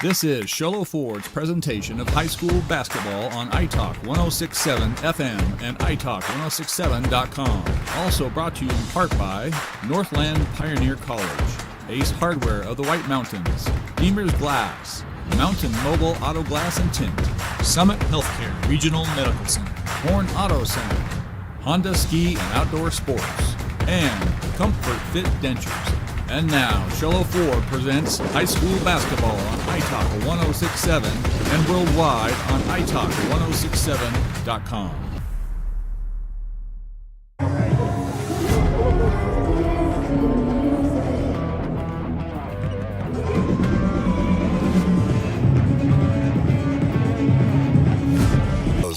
This is Sholo Ford's presentation of high school basketball on iTalk 106.7 FM and iTalk1067.com. Also brought to you in part by Northland Pioneer College, Ace Hardware of the White Mountains, Deemer's Glass, Mountain Mobile Auto Glass and Tint, Summit Healthcare Regional Medical Center, Horn Auto Center, Honda Ski and Outdoor Sports, and Comfort Fit Dentures. And now, Sholo Ford presents high school basketball on iTalk 106.7 and worldwide on iTalk1067.com.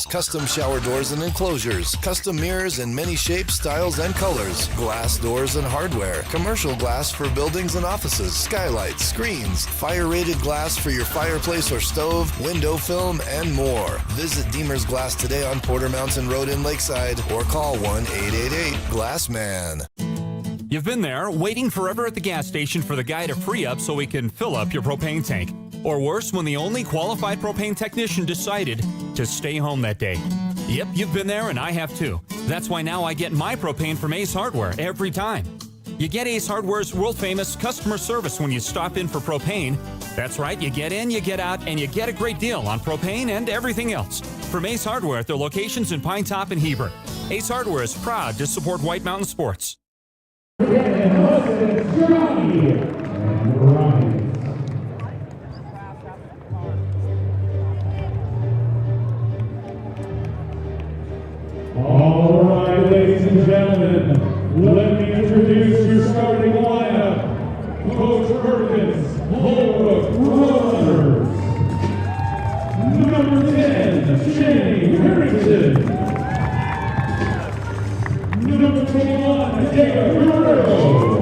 Custom shower doors and enclosures, custom mirrors in many shapes, styles, and colors, glass doors and hardware, commercial glass for buildings and offices, skylights, screens, fire-rated glass for your fireplace or stove, window film, and more. Visit Deemer's Glass today on Porter Mountain Road in Lakeside or call 1-888-GLASSMAN. You've been there, waiting forever at the gas station for the guy to free up so he can fill up your propane tank. Or worse, when the only qualified propane technician decided to stay home that day. Yep, you've been there and I have too. That's why now I get my propane from Ace Hardware every time. You get Ace Hardware's world-famous customer service when you stop in for propane. That's right, you get in, you get out, and you get a great deal on propane and everything else. From Ace Hardware at their locations in Pine Top and Heber. Ace Hardware is proud to support White Mountain Sports. All right, ladies and gentlemen, let me introduce your starting lineup. Coach Perkins, Holbrook Roadrunners. Number 10, Shane Harrington. Number 21, Jacob Guerrero.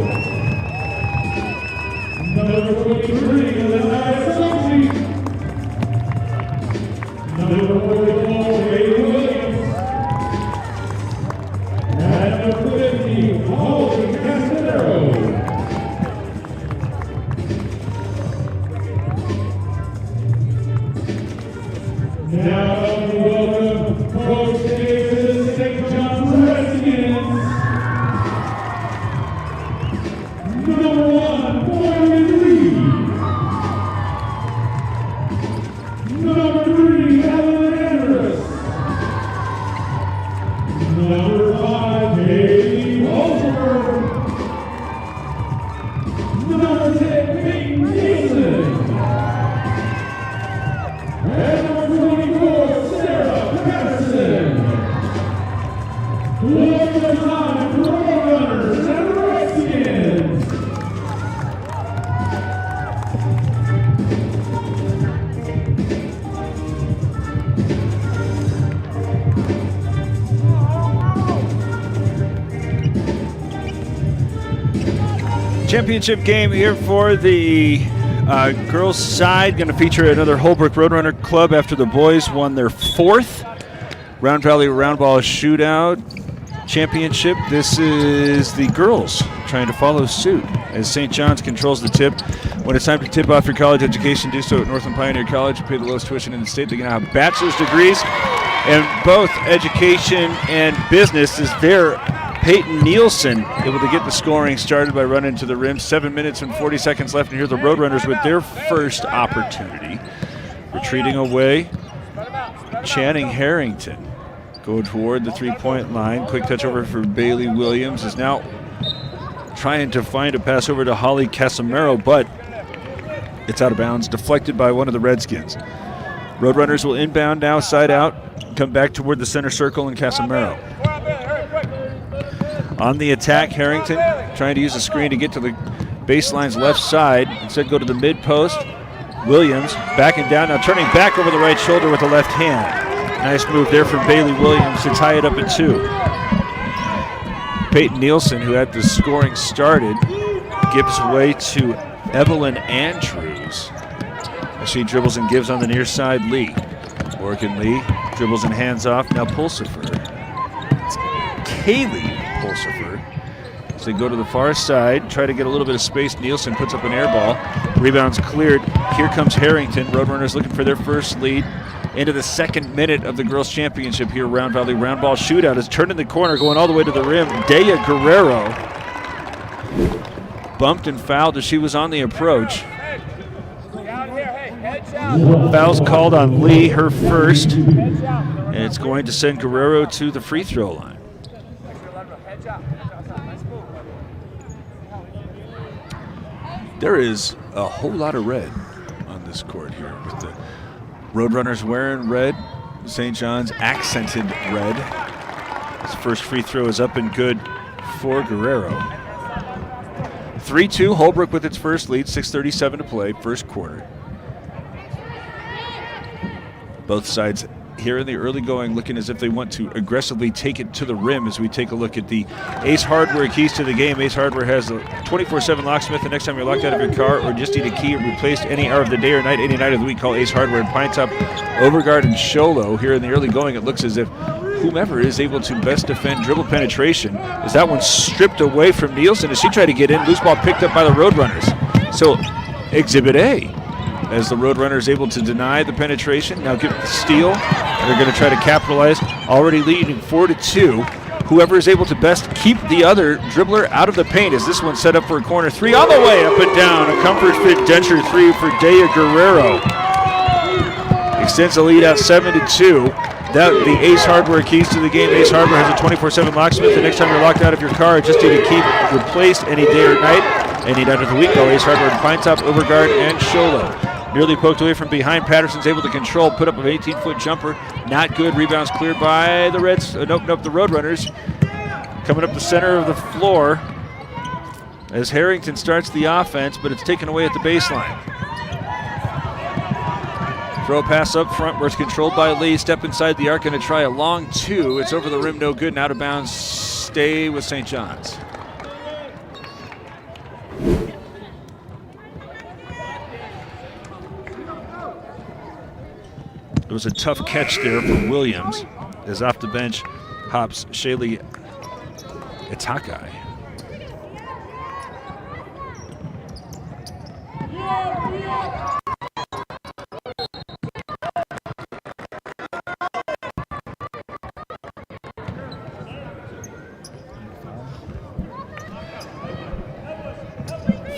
Number 23, Lanai Sochi. Number 44, Bailey Williams. And number 50, Holly Castanero. Now we welcome Coach Davis, St. John's Redskins. Number 1, Boyd Lee. Number 3, Alan Andrus. Number 5, Haley Holbrook. Number 10, Peyton Nielsen. And number 24, Sarah Patterson. One more time, Roadrunners and Redskins. Championship game here for the girls' side. Going to feature another Holbrook Roadrunner club after the boys won their 4th Round Valley Roundball Shootout championship. This is the girls trying to follow suit as St. John's controls the tip. When it's time to tip off your college education, do so at Northland Pioneer College. Pay the lowest tuition in the state. They're going to have bachelor's degrees in both education and business. Is there Peyton Nielsen able to get the scoring started by running to the rim. 7 minutes and 40 seconds left, and here are the Roadrunners with their first opportunity. Retreating away, Channing Harrington going toward the three-point line. Quick touch over for Bailey Williams, is now trying to find a pass over to Holly Casamero, but it's out of bounds, deflected by one of the Redskins. Roadrunners will inbound now, side out, come back toward the center circle and Casamero. On the attack, Harrington trying to use a screen to get to the baseline's left side. Instead, go to the mid-post. Williams backing down, now turning back over the right shoulder with the left hand. Nice move there from Bailey Williams to tie it up at 2. Peyton Nielsen, who had the scoring started, gives way to Evelyn Andrews as she dribbles and gives on the near side. Lee. Morgan Lee dribbles and hands off. Now Pulsifer. Kaylee Pulsifer So they go to the far side, try to get a little bit of space. Nielsen puts up an air ball. Rebound's cleared. Here comes Harrington. Roadrunners looking for their first lead. Into the second minute of the girls' championship here. Round Valley Roundball Shootout is turning the corner, going all the way to the rim. Dea Guerrero bumped and fouled as she was on the approach. Foul's called on Lee, her first, and it's going to send Guerrero to the free throw line. There is a whole lot of red on this court here, with the Roadrunners wearing red, St. John's accented red. His first free throw is up and good for Guerrero. 3-2, Holbrook with its first lead, 6:37 to play, first quarter. Both sides here in the early going looking as if they want to aggressively take it to the rim as we take a look at the Ace Hardware keys to the game. Ace Hardware has a 24/7 locksmith. The next time you're locked out of your car or just need a key replaced any hour of the day or night, any night of the week, call Ace Hardware in Pine Top, Overguard, and Sholo. Here in the early going, it looks as if whomever is able to best defend dribble penetration, as that one stripped away from Nielsen as she tried to get in. Loose ball picked up by the Roadrunners. So Exhibit A, as the Roadrunners able to deny the penetration. Now get the steal. They're going to try to capitalize. Already leading 4-2. Whoever is able to best keep the other dribbler out of the paint, as this one set up for a corner three on the way up and down. A comfort fit denture three for Dea Guerrero. Extends the lead out 7-2. The Ace Hardware keys to the game. Ace Hardware has a 24/7 locksmith. The next time you're locked out of your car, just need to keep replaced any day or night, any night of the week. Call Ace Hardware in Pine Top, Overguard, and Sholo. Nearly poked away from behind. Patterson's able to control, put up an 18-foot jumper. Not good. Rebounds cleared by the Reds. The Roadrunners. Coming up the center of the floor as Harrington starts the offense, but it's taken away at the baseline. Throw pass up front where it's controlled by Lee. Step inside the arc, going to try a long two. It's over the rim, no good, and out of bounds. Stay with St. John's. It was a tough catch there for Williams, as off the bench hops Shaylee Itakai.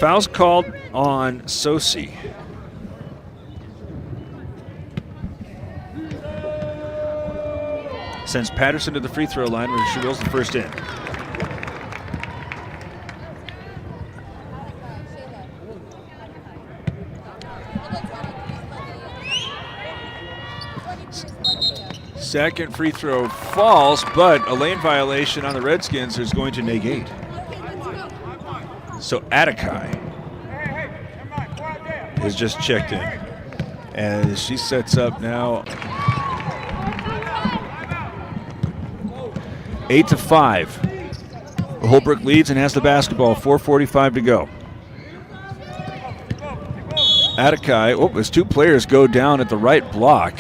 Foul's called on Sosi. Sends Patterson to the free throw line where she drills the first in. Second free throw falls, but a lane violation on the Redskins is going to negate. So Atikai is just checked in as she sets up now. 8-5. Holbrook leads and has the basketball. 4:45 to go. Atikai, as two players go down at the right block.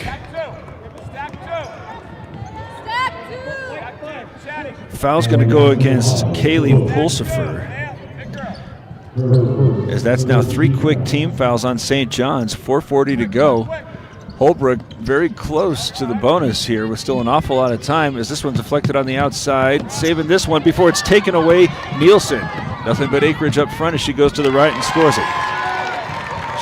Foul's going to go against Kaylee Pulsifer, as that's now 3 quick team fouls on St. John's. 4:40 to go. Holbrook very close to the bonus here with still an awful lot of time, as this one's deflected on the outside, saving this one before it's taken away. Nielsen, nothing but acreage up front as she goes to the right and scores it.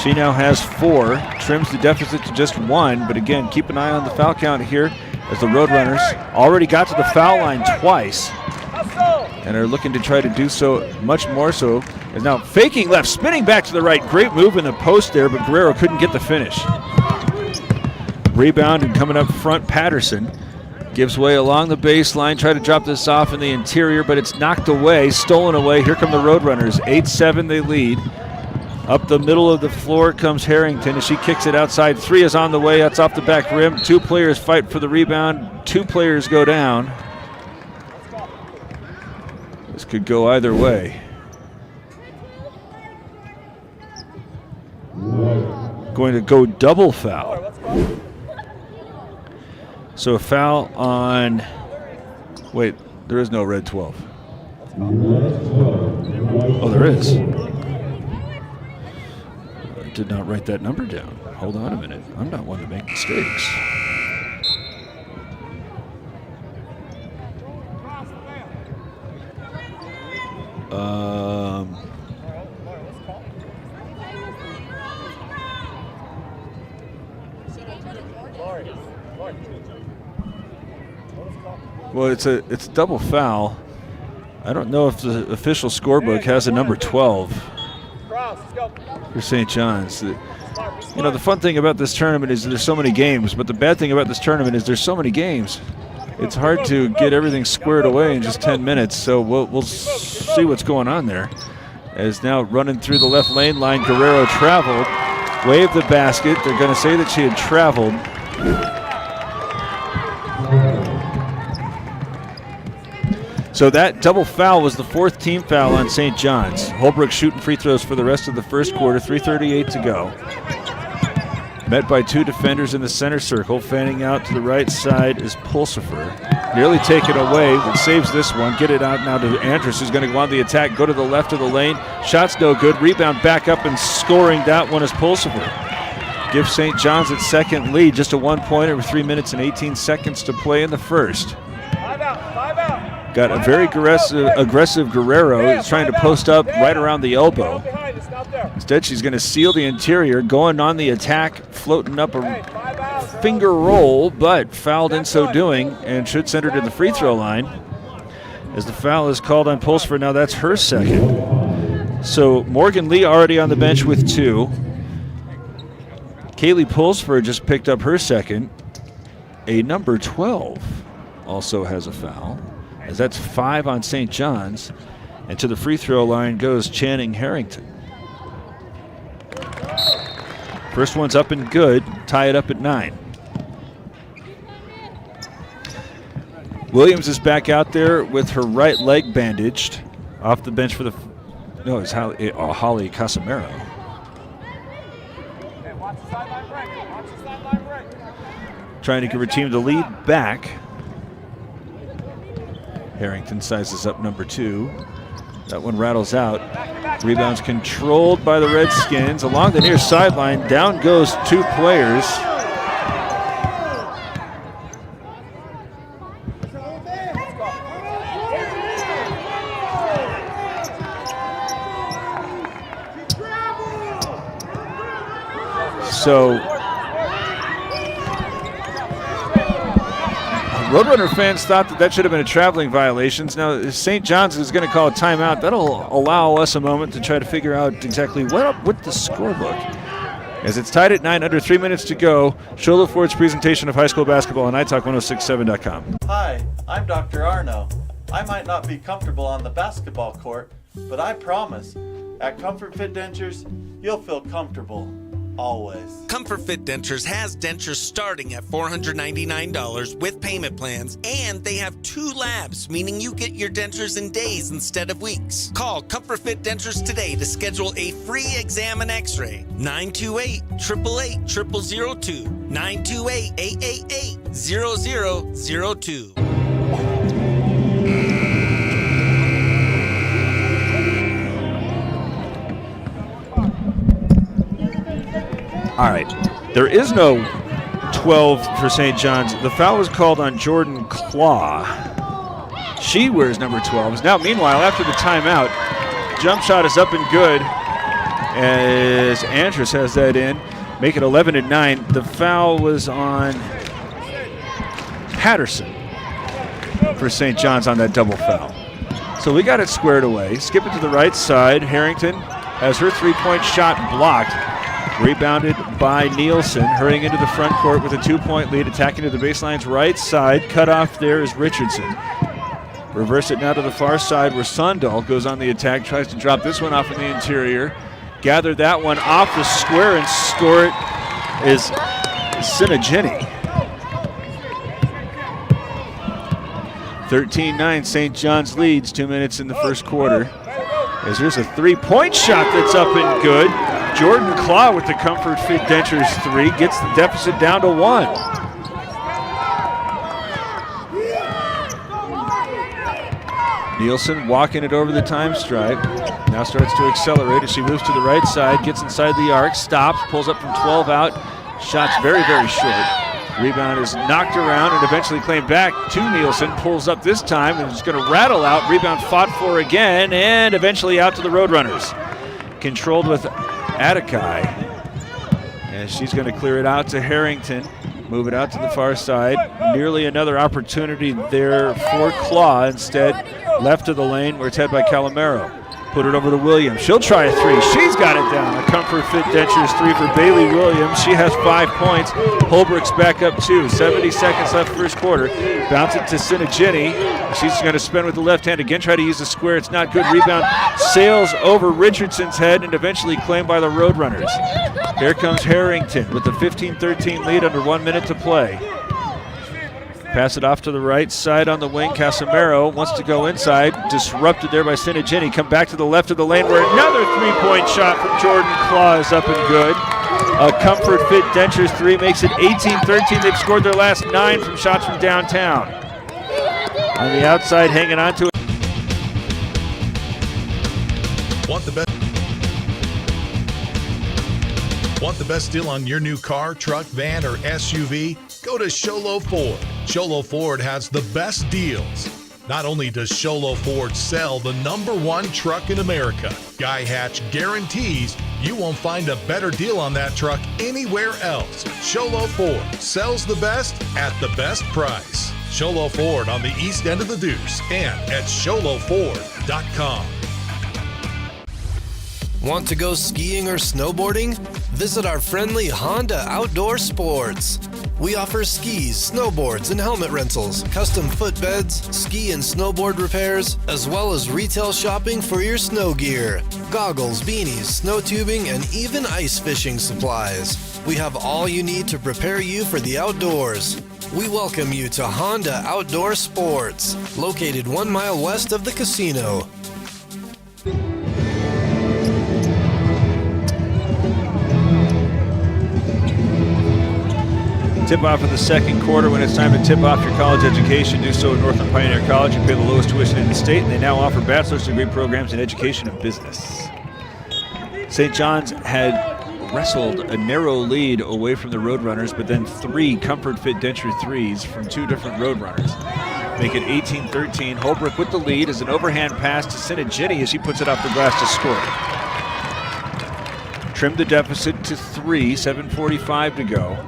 She now has 4, trims the deficit to just 1, but again, keep an eye on the foul count here, as the Roadrunners already got to the foul line twice and are looking to try to do so much more so. Is now faking left, spinning back to the right. Great move in the post there, but Guerrero couldn't get the finish. Rebound and coming up front, Patterson gives way along the baseline. Try to drop this off in the interior, but it's knocked away, stolen away. Here come the Roadrunners. 8-7 they lead. Up the middle of the floor comes Harrington as she kicks it outside. 3 is on the way. That's off the back rim. 2 players fight for the rebound. 2 players go down. This could go either way. Going to go double foul. So a foul on, wait, there is no red 12. Oh, there is. I did not write that number down. Hold on a minute. I'm not one to make mistakes. Well, it's a double foul. I don't know if the official scorebook has a number 12 for St. John's. You know, the fun thing about this tournament is there's so many games, but the bad thing about this tournament is there's so many games. It's hard to get everything squared away in just 10 minutes, so we'll see what's going on there. As now running through the left lane line, Guerrero traveled, waved the basket. They're going to say that she had traveled. So that double foul was the 4th team foul on St. John's. Holbrook shooting free throws for the rest of the first quarter, 3:38 to go. Met by 2 defenders in the center circle. Fanning out to the right side is Pulsifer. Nearly taken away, but saves this one. Get it out now to Andrus, who's going to go on the attack, go to the left of the lane. Shot's no good. Rebound back up, and scoring that one is Pulsifer. Gives St. John's its second lead, just a 1-pointer with 3 minutes and 18 seconds to play in the first. Got a very aggressive Guerrero. He's trying to post up right around the elbow. Instead, she's going to seal the interior, going on the attack, floating up a finger roll, but fouled in so doing, and should send her to the free throw line. As the foul is called on Pulsifer, now that's her second. So Morgan Lee already on the bench with 2. Kaylee Pulsifer just picked up her second. A number 12 also has a foul, as that's 5 on St. John's. And to the free throw line goes Channing Harrington. First one's up and good, tie it up at 9. Williams is back out there with her right leg bandaged. Off the bench for the, no, it's Holly Casamero. Trying to give her team the lead back. Harrington sizes up number 2. That one rattles out. Rebounds controlled by the Redskins. Along the near sideline, down goes 2 players. So Roadrunner fans thought that should have been a traveling violation. Now, St. John's is going to call a timeout. That'll allow us a moment to try to figure out exactly what up with the scorebook. As it's tied at 9, under 3 minutes to go, Shola Ford's presentation of high school basketball on iTalk1067.com. Hi, I'm Dr. Arno. I might not be comfortable on the basketball court, but I promise, at Comfort Fit Dentures, you'll feel comfortable. Always. Comfort Fit Dentures has dentures starting at $499 with payment plans, and they have 2 labs, meaning you get your dentures in days instead of weeks. Call Comfort Fit Dentures today to schedule a free exam and x-ray. 928-888-0002. 928-888-0002. All right, there is no 12 for St. John's. The foul was called on Jordan Claw. She wears number 12. Now, meanwhile, after the timeout, jump shot is up and good as Andrus has that in. Make it 11 and 9. The foul was on Patterson for St. John's on that double foul. So we got it squared away. Skip it to the right side. Harrington has her 3-point shot blocked. Rebounded by Nielsen, hurrying into the front court with a 2-point lead, attacking to the baseline's right side. Cut off there is Richardson. Reverse it now to the far side where Sundal goes on the attack, tries to drop this one off in the interior. Gather that one off the square and score it is Sinagini. 13-9, St. John's leads, 2 minutes in the first quarter. As there's a 3-point shot that's up and good. Jordan Claw with the Comfort Fit Dentures 3 gets the deficit down to 1. Nielsen walking it over the time stripe. Now starts to accelerate as she moves to the right side, gets inside the arc, stops, pulls up from 12 out. Shot's very, very short. Rebound is knocked around and eventually claimed back to Nielsen. Pulls up this time and is going to rattle out. Rebound fought for again and eventually out to the Roadrunners. Controlled with Atakai. And she's going to clear it out to Harrington. Move it out to the far side. Nearly another opportunity there for Claw. Instead, left of the lane where it's headed by Calamero. Put it over to Williams. She'll try a three. She's got it down. A Comfort Fit Dentures three for Bailey Williams. She has 5 points. Holbrook's back up 2. 70 seconds left first quarter. Bounce it to Sinagini. She's going to spin with the left hand again. Try to use the square. It's not good. Rebound sails over Richardson's head and eventually claimed by the Roadrunners. Here comes Harrington with the 15-13 lead under 1 minute to play. Pass it off to the right side on the wing. Casamero wants to go inside. Disrupted there by Sinagini. Come back to the left of the lane where another three-point shot from Jordan Claw is up and good. A Comfort Fit Dentures three makes it 18-13. They've scored their last 9 from shots from downtown. On the outside, hanging on to it. Want the best deal on your new car, truck, van, or SUV? Go to Sholo Ford. Sholo Ford has the best deals. Not only does Sholo Ford sell the #1 truck in America, Guy Hatch guarantees you won't find a better deal on that truck anywhere else. Sholo Ford sells the best at the best price. Sholo Ford on the east end of the Deuce and at sholoford.com. Want to go skiing or snowboarding? Visit our friendly Honda Outdoor Sports. We offer skis, snowboards, and helmet rentals, custom footbeds, ski and snowboard repairs, as well as retail shopping for your snow gear, goggles, beanies, snow tubing, and even ice fishing supplies. We have all you need to prepare you for the outdoors. We welcome you to Honda Outdoor Sports, located 1 mile west of the casino. Tip-off of the second quarter. When it's time to tip off your college education, do so at Northland Pioneer College. You pay the lowest tuition in the state, and they now offer bachelor's degree programs in education and business. St. John's had wrestled a narrow lead away from the Roadrunners, but then 3 Comfort Fit Denture threes from 2 different Roadrunners. Make it 18-13. Holbrook with the lead as an overhand pass to Sinagini as she puts it off the glass to score. Trimmed the deficit to 3, 7:45 to go.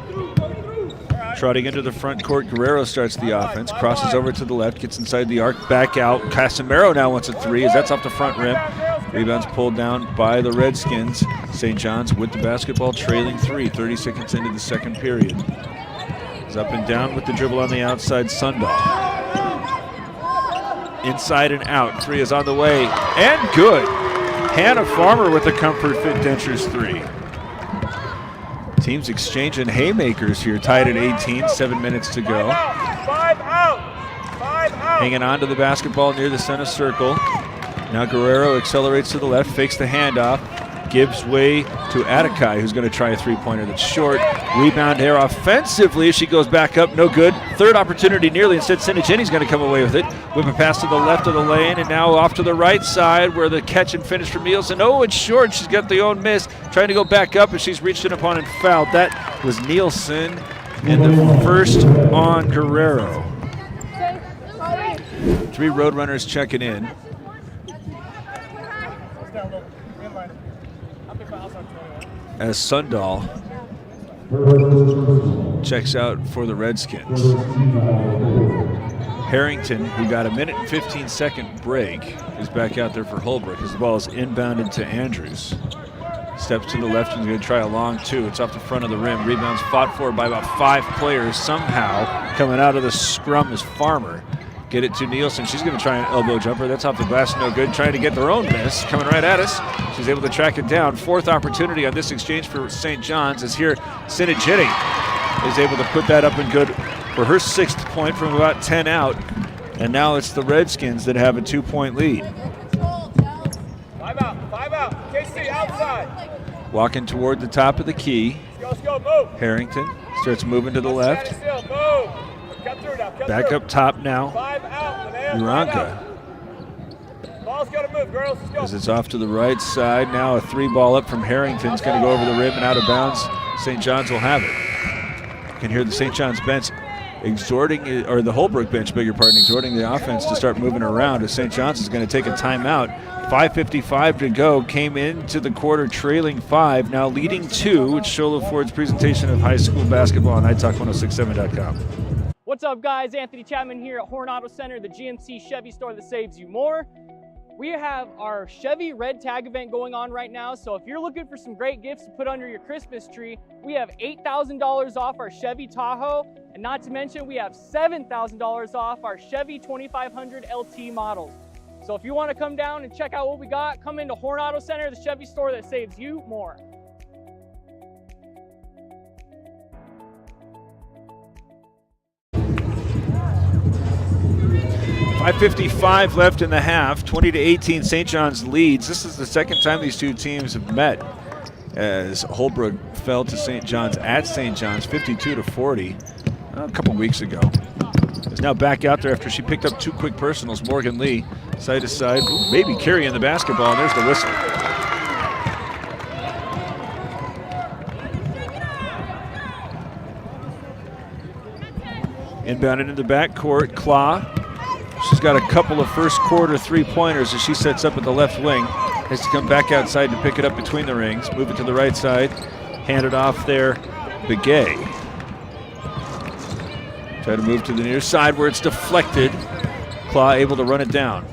Trotting into the front court, Guerrero starts the offense, crosses over to the left, gets inside the arc, back out. Casamero now wants a 3 as that's off the front rim. Rebounds pulled down by the Redskins. St. John's with the basketball, trailing 3, 30 seconds into the second period. Is up and down with the dribble on the outside, Sundahl. Inside and out, 3 is on the way, and good. Hannah Farmer with the Comfort Fit Dentures 3. Teams exchanging haymakers here, tied at 18, 7 minutes to go. 5 out. Hanging on to the basketball near the center circle. Now Guerrero accelerates to the left, fakes the handoff, gives way to Atakai, who's going to try a three-pointer that's short. Rebound here offensively as she goes back up, no good. Third opportunity nearly, instead Sinagini's going to come away with it. Whip a pass to the left of the lane, and now off to the right side where the catch and finish from Nielsen. Oh, it's short, she's got the own miss. Trying to go back up as she's reached an opponent fouled. That was Nielsen, and the first on Guerrero. 3 Roadrunners checking in. As Sundahl checks out for the Redskins. Harrington, who got a 1:15 break, is back out there for Holbrook as the ball is inbounded to Andrews. Steps to the left and is going to try a long 2. It's off the front of the rim. Rebounds fought for by about 5 players. Somehow coming out of the scrum is Farmer. Get it to Nielsen. She's going to try an elbow jumper. That's off the glass, no good. Trying to get their own miss. Coming right at us. She's able to track it down. 4th opportunity on this exchange for St. John's as here Sinagini is able to put that up and good for her 6th point from about 10 out. And now it's the Redskins that have a 2-point lead. 5 out. KC outside. Walking toward the top of the key. Let's go, move. Harrington starts moving to the left. Move. Cut through now. Back up top now. 5 out. Uranka move, girls. Let's go. As it's off to the right side. Now a 3-ball up from Harrington's going to go over the rim and out of bounds. St. John's will have it. You can hear the St. John's bench exhorting, or the Holbrook bench, beg your pardon, exhorting the offense to start moving around as St. John's is going to take a timeout. 5:55 to go. Came into the quarter trailing 5, now leading 2. It's Sholo Ford's presentation of high school basketball on iTalk1067.com. What's up, guys? Anthony Chapman here at Horn Auto Center, the GMC Chevy store that saves you more. We have our Chevy Red Tag event going on right now, so if you're looking for some great gifts to put under your Christmas tree, we have $8,000 off our Chevy Tahoe, and not to mention we have $7,000 off our Chevy 2500 LT models. So if you want to come down and check out what we got, come into Horn Auto Center, the Chevy store that saves you more. .555 left in the half, 20-18 St. John's leads. This is the second time these two teams have met, as Holbrook fell to St. John's at St. John's 52-40 a couple weeks ago. Is now back out there after she picked up 2 quick personals. Morgan Lee, side to side, maybe carrying the basketball, and there's the whistle. Inbound into the backcourt, Claw. She's got a couple of first quarter 3-pointers as she sets up at the left wing. Has to come back outside to pick it up between the rings. Move it to the right side. Hand it off there. Begay. Try to move to the near side where it's deflected. Claw able to run it down.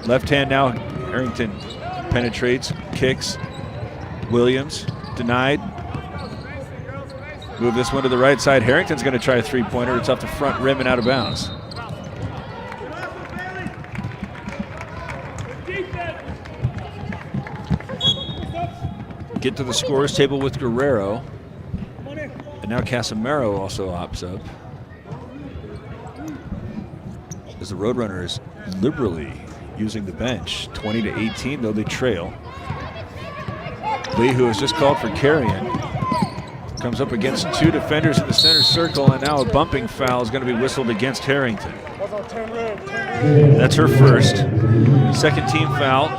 Left hand now. Harrington penetrates, kicks. Williams denied. Move this one to the right side. Harrington's going to try a 3-pointer. It's off the front rim and out of bounds. Get to the scorers table with Guerrero. And now Casimiro also opts up, as the Roadrunners liberally using the bench. 20-18, though they trail. Lee, who has just called for carrying, comes up against 2 defenders in the center circle, and now a bumping foul is going to be whistled against Harrington. That's her first. Second team foul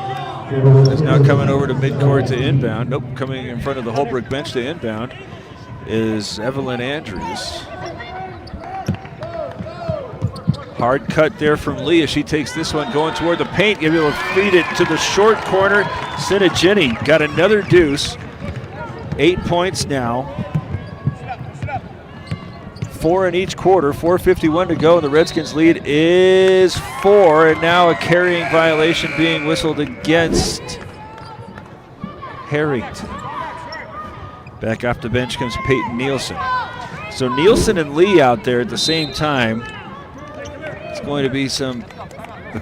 is now coming over to midcourt to inbound. Nope, coming in front of the Holbrook bench to inbound is Evelyn Andrews. Hard cut there from Lee as she takes this one going toward the paint. Able to feed it to the short corner. Sinagini got another deuce. 8 points now. 4 in each quarter, 4:51 to go, and the Redskins lead is 4, and now a carrying violation being whistled against Harrington. Back off the bench comes Peyton Nielsen. So Nielsen and Lee out there at the same time. It's going to be some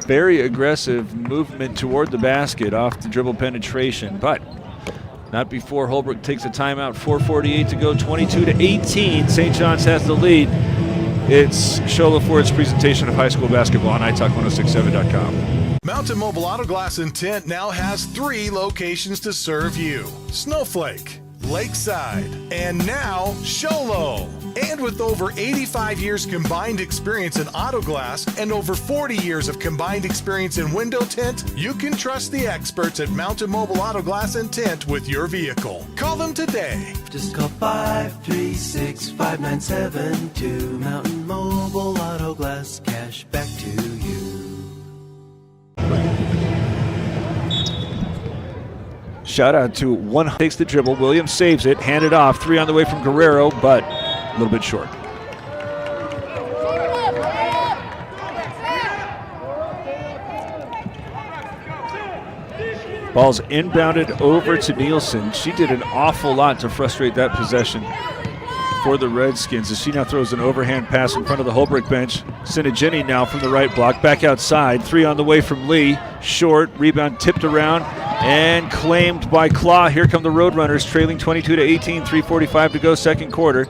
very aggressive movement toward the basket off the dribble penetration, but not before Holbrook takes a timeout. 4:48 to go, 22-18. St. John's has the lead. It's Sholo Ford's presentation of high school basketball on iTalk1067.com. Mountain Mobile Auto Glass and Tint now has 3 locations to serve you: Snowflake, Lakeside, and now Sholo. And with over 85 years combined experience in auto glass and over 40 years of combined experience in window tint, you can trust the experts at Mountain Mobile Auto Glass and Tint with your vehicle. Call them today. Just call 536-5972. Mountain Mobile Auto Glass, cash back to you. Shout out to one, takes the dribble. Williams saves it, handed off. 3 on the way from Guerrero, but a little bit short. Ball's inbounded over to Nielsen. She did an awful lot to frustrate that possession for the Redskins as she now throws an overhand pass in front of the Holbrook bench. Sinagini now from the right block, back outside. 3 on the way from Lee. Short, rebound tipped around and claimed by Claw. Here come the Roadrunners, trailing 22-18, 3:45 to go, second quarter.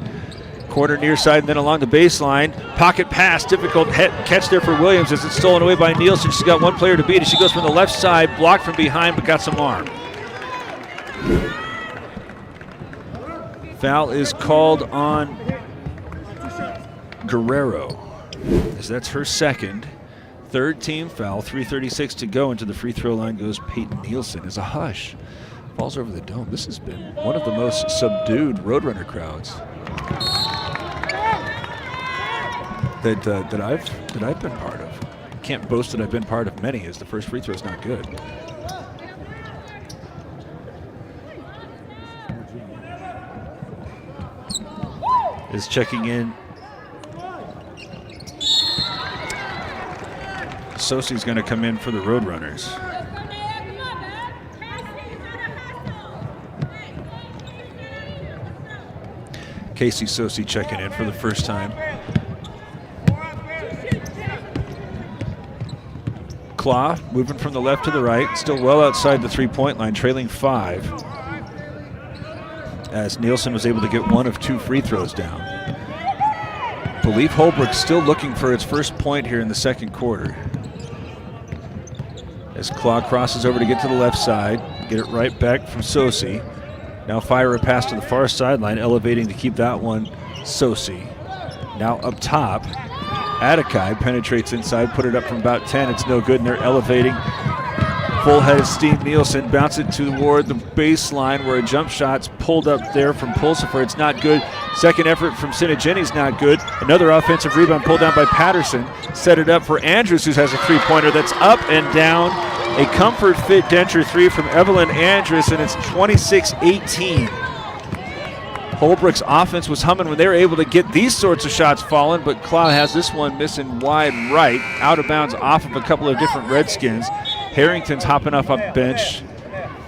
Corner near side and then along the baseline. Pocket pass, difficult catch there for Williams as it's stolen away by Nielsen. She's got one player to beat as she goes from the left side, blocked from behind but got some arm. Foul is called on Guerrero as that's her second. Third team foul, 3:36 to go. Into the free throw line goes Peyton Nielsen as a hush falls over the dome. This has been one of the most subdued Roadrunner crowds that I've been part of. Can't boast that I've been part of many, as the first free throw is not good. Is checking in. Sosi's going to come in for the Roadrunners. Casey Sosi checking in for the first time. Claw moving from the left to the right, still well outside the three-point line, trailing 5. As Nielsen was able to get one of 2 free throws down. Believe Holbrook still looking for its first point here in the second quarter. As Claw crosses over to get to the left side, get it right back from Sosi. Now fire a pass to the far sideline, elevating to keep that one Sosi. Now up top, Atakai penetrates inside, put it up from about 10. It's no good, and they're elevating. Full head of steam. Nielsen bounce it toward the baseline where a jump shot's pulled up there from Pulsifer. It's not good. Second effort from Sinagini's not good. Another offensive rebound pulled down by Patterson. Set it up for Andrews, who has a three-pointer that's up and down. A comfort fit denture 3 from Evelyn Andrews, and it's 26-18. Holbrook's offense was humming when they were able to get these sorts of shots falling, but Claw has this one missing wide right, out of bounds off of a couple of different Redskins. Harrington's hopping up the bench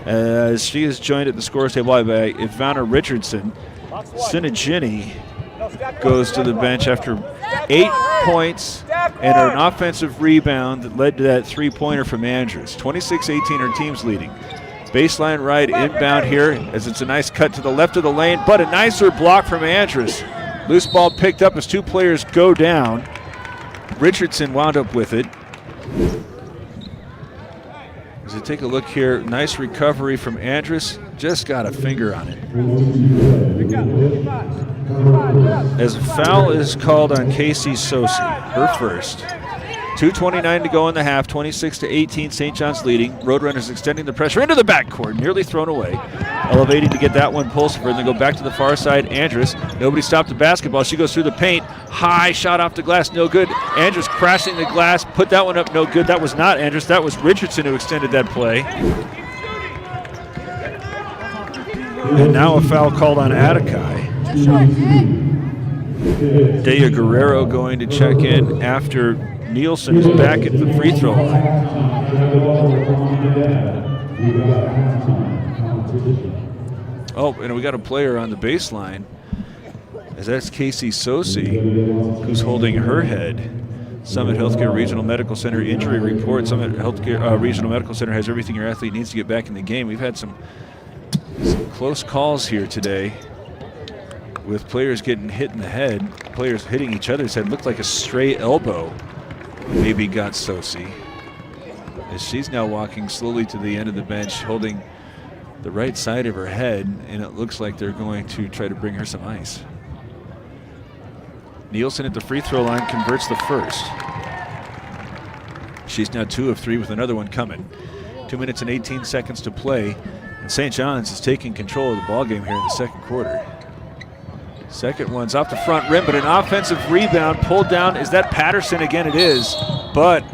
as she is joined at the scores table by Ivana Richardson. Sinagini goes to the bench after 8 points and an offensive rebound that led to that three-pointer from Andrews. 26-18, her team's leading. Baseline right inbound here as it's a nice cut to the left of the lane, but a nicer block from Andrews. Loose ball picked up as 2 players go down. Richardson wound up with it. As we take a look here, nice recovery from Andrews. Just got a finger on it. As a foul is called on Casey Sosi, her first. 2:29 to go in the half, 26-18, St. John's leading. Roadrunners extending the pressure into the backcourt, nearly thrown away. Elevating to get that one Pulsifer, and then go back to the far side. Andrews, nobody stopped the basketball. She goes through the paint. High shot off the glass, no good. Andrews crashing the glass, put that one up, no good. That was not Andrews, that was Richardson who extended that play. And now a foul called on Atakai. Dea Guerrero going to check in after Nielsen is back at the free throw line. Oh, and we got a player on the baseline, as that's Casey Sosi, who's holding her head. Summit Healthcare Regional Medical Center injury report. Summit Healthcare Regional Medical Center has everything your athlete needs to get back in the game. We've had some close calls here today with players getting hit in the head, players hitting each other's head. Looked like a stray elbow maybe got Sosi, as she's now walking slowly to the end of the bench, holding the right side of her head, and it looks like they're going to try to bring her some ice. Nielsen at the free throw line converts the first. She's now 2 of 3 with another one coming. 2 minutes and 18 seconds to play, and St. John's is taking control of the ball game here in the second quarter. Second one's off the front rim, but an offensive rebound pulled down. Is that Patterson? Again, it is, but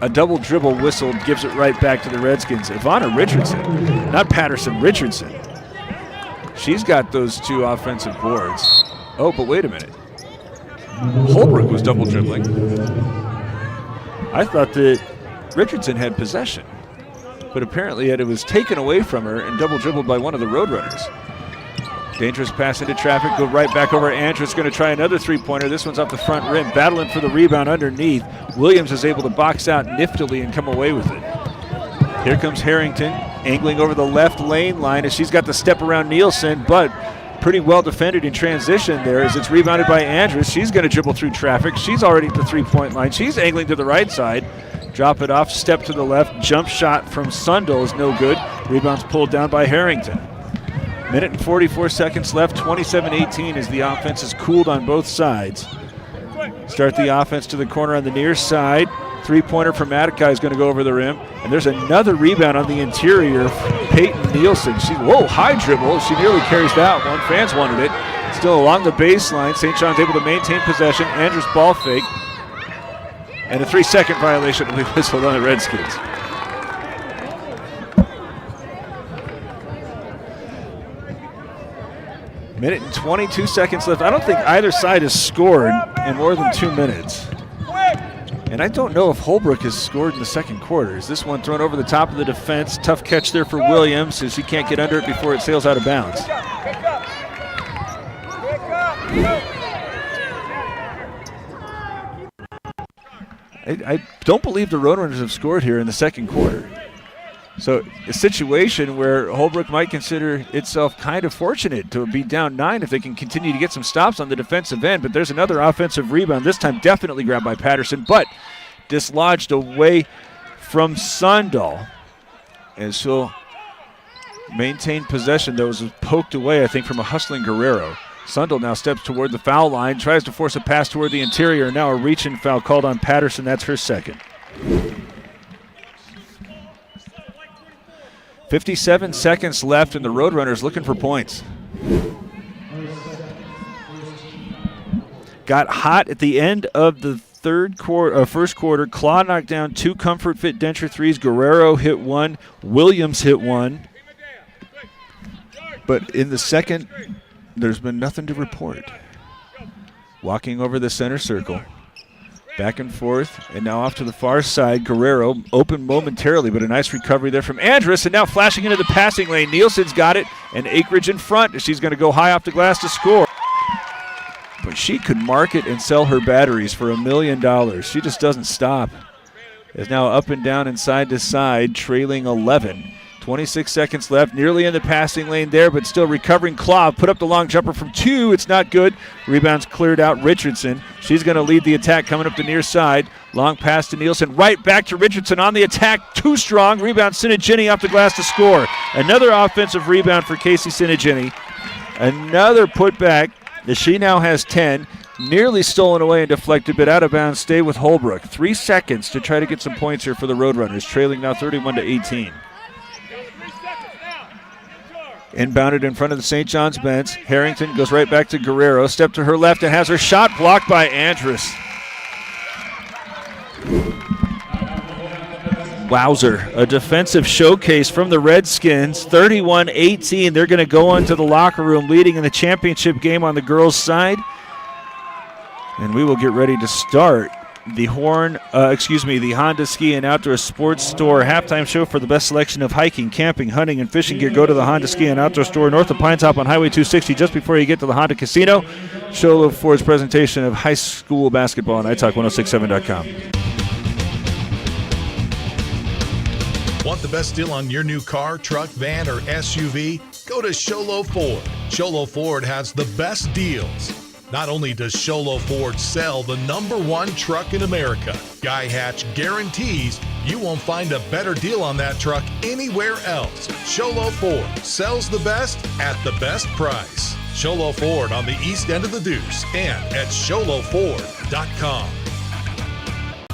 a double dribble whistle gives it right back to the Redskins. Ivana Richardson, not Patterson, Richardson. She's got those 2 offensive boards. Oh, but wait a minute. Holbrook was double dribbling. I thought that Richardson had possession, but apparently it was taken away from her and double dribbled by one of the Roadrunners. Dangerous pass into traffic, go right back over. Andrews going to try another three-pointer. This one's off the front rim, battling for the rebound underneath. Williams is able to box out niftily and come away with it. Here comes Harrington, angling over the left lane line as she's got the step around Nielsen, but pretty well defended in transition there as it's rebounded by Andrews. She's going to dribble through traffic. She's already at the three-point line. She's angling to the right side. Drop it off, step to the left. Jump shot from Sundal is no good. Rebound's pulled down by Harrington. Minute and 44 seconds left, 27-18 as the offense is cooled on both sides. start the offense to the corner on the near side. Three-pointer from Attica is going to go over the rim. And there's another rebound on the interior. Peyton Nielsen. High dribble. She nearly carries that one. Fans wanted it. Still along the baseline. St. John's able to maintain possession. Andrews ball fake. And a 3-second violation will be whistled on the Redskins. Minute and 22 seconds left. I don't think either side has scored in more than 2 minutes. And I don't know if Holbrook has scored in the second quarter. Is this one thrown over the top of the defense? Tough catch there for Williams as he can't get under it before it sails out of bounds. I don't believe the Roadrunners have scored here in the second quarter. So a situation where Holbrook might consider itself kind of fortunate to be down 9 if they can continue to get some stops on the defensive end. But there's another offensive rebound, this time definitely grabbed by Patterson, but dislodged away from Sundal. And she'll maintain possession, though. It was poked away, I think, from a hustling Guerrero. Sundal now steps toward the foul line, tries to force a pass toward the interior, and now a reach-in foul called on Patterson. That's her second. 57 seconds left, and the Roadrunners looking for points. Got hot at the end of the first quarter. Claw knocked down 2 Comfort Fit Denture threes. Guerrero hit 1. Williams hit 1. But in the second, there's been nothing to report. Walking over the center circle. Back and forth, and now off to the far side. Guerrero open momentarily, but a nice recovery there from Andrus, and now flashing into the passing lane. Nielsen's got it, and Akridge in front. She's going to go high off the glass to score. But she could market and sell her batteries for $1 million. She just doesn't stop. Is now up and down and side to side, trailing 11. 26 seconds left, nearly in the passing lane there, but still recovering. Claw put up the long jumper from 2. It's not good. Rebounds cleared out. Richardson. She's going to lead the attack coming up the near side. Long pass to Nielsen. Right back to Richardson on the attack. Too strong. Rebound Sinigini off the glass to score. Another offensive rebound for Casey Sinigini. Another putback as she now has 10. Nearly stolen away and deflected, but out of bounds. Stay with Holbrook. 3 seconds to try to get some points here for the Roadrunners, trailing now 31-18. Inbounded in front of the St. John's bench. Harrington goes right back to Guerrero. Step to her left and has her shot blocked by Andrus. Wowzer, a defensive showcase from the Redskins. 31-18. They're going to go on to the locker room leading in the championship game on the girls' side. And we will get ready to start the Honda Ski and Outdoor Sports Store halftime show for the best selection of hiking, camping, hunting, and fishing gear. Go to the Honda Ski and Outdoor Store north of Pine Top on Highway 260 just before you get to the Honda Casino. Show Ford's presentation of high school basketball on iTalk1067.com. Want the best deal on your new car, truck, van, or SUV? Go to Sholo Ford. Sholo Ford has the best deals. Not only does Sholo Ford sell the #1 truck in America, Guy Hatch guarantees you won't find a better deal on that truck anywhere else. Sholo Ford sells the best at the best price. Sholo Ford on the east end of the Deuce and at SholoFord.com.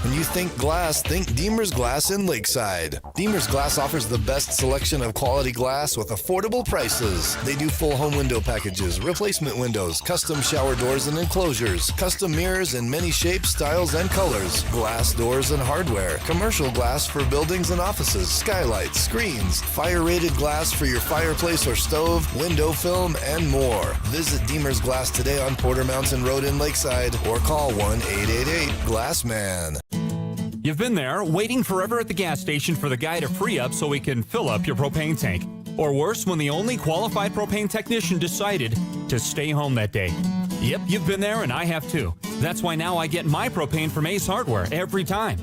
When you think glass, think Deemer's Glass in Lakeside. Deemer's Glass offers the best selection of quality glass with affordable prices. They do full home window packages, replacement windows, custom shower doors and enclosures, custom mirrors in many shapes, styles, and colors, glass doors and hardware, commercial glass for buildings and offices, skylights, screens, fire-rated glass for your fireplace or stove, window film, and more. Visit Deemer's Glass today on Porter Mountain Road in Lakeside or call 1-888-GLASSMAN. You've been there, waiting forever at the gas station for the guy to free up so he can fill up your propane tank. Or worse, when the only qualified propane technician decided to stay home that day. Yep, you've been there and I have too. That's why now I get my propane from Ace Hardware every time.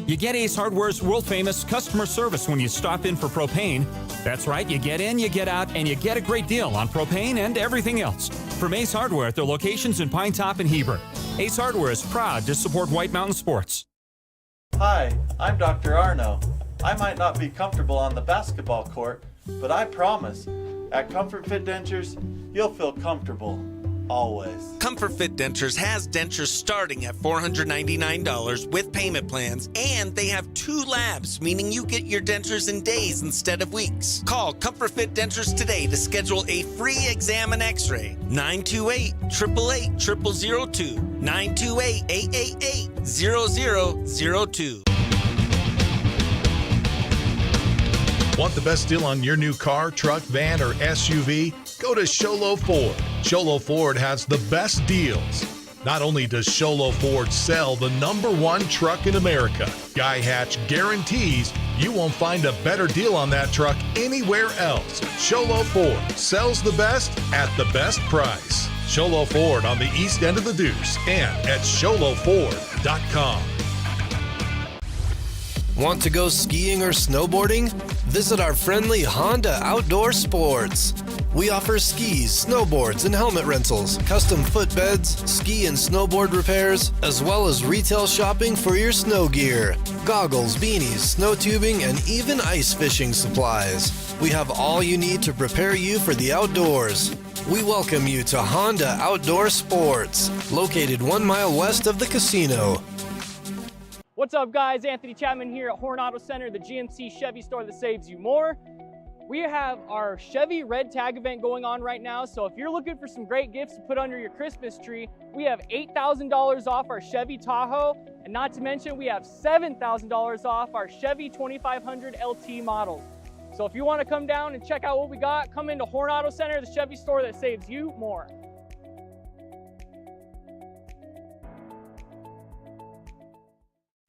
You get Ace Hardware's world-famous customer service when you stop in for propane. That's right, you get in, you get out, and you get a great deal on propane and everything else. From Ace Hardware at their locations in Pine Top and Heber. Ace Hardware is proud to support White Mountain Sports. Hi, I'm Dr. Arno. I might not be comfortable on the basketball court, but I promise, at Comfort Fit Dentures, you'll feel comfortable always. Comfort Fit Dentures has dentures starting at $499 with payment plans, and they have 2 labs, meaning you get your dentures in days instead of weeks. Call Comfort Fit Dentures today to schedule a free exam and x-ray. 928-888-0002. 928-888-0002. Want the best deal on your new car, truck, van, or SUV? Go to Sholo Ford. Sholo Ford has the best deals. Not only does Sholo Ford sell the #1 truck in America, Guy Hatch guarantees you won't find a better deal on that truck anywhere else. Sholo Ford sells the best at the best price. Sholo Ford on the east end of the Deuce and at sholoford.com. Want to go skiing or snowboarding? Visit our friendly Honda Outdoor Sports. We offer skis, snowboards, and helmet rentals, custom footbeds, ski and snowboard repairs, as well as retail shopping for your snow gear, goggles, beanies, snow tubing, and even ice fishing supplies. We have all you need to prepare you for the outdoors. We welcome you to Honda Outdoor Sports, located 1 mile west of the casino. What's up, guys? Anthony Chapman here at Horn Auto Center, the GMC Chevy store that saves you more. We have our Chevy Red Tag event going on right now, so if you're looking for some great gifts to put under your Christmas tree, we have $8,000 off our Chevy Tahoe, and not to mention we have $7,000 off our Chevy 2500 LT models. So if you want to come down and check out what we got, come into Horn Auto Center, the Chevy store that saves you more.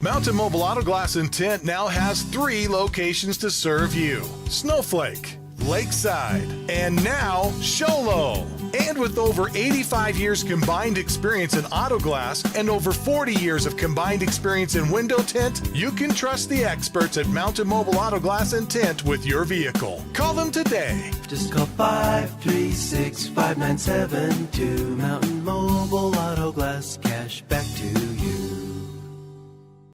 Mountain Mobile Auto Glass and Tint now has 3 locations to serve you: Snowflake, Lakeside, and now Sholo. And with over 85 years combined experience in auto glass and over 40 years of combined experience in window tint, you can trust the experts at Mountain Mobile Auto Glass and Tint with your vehicle. Call them today. Just call 536-5972. Mountain Mobile Auto Glass, cash back to you.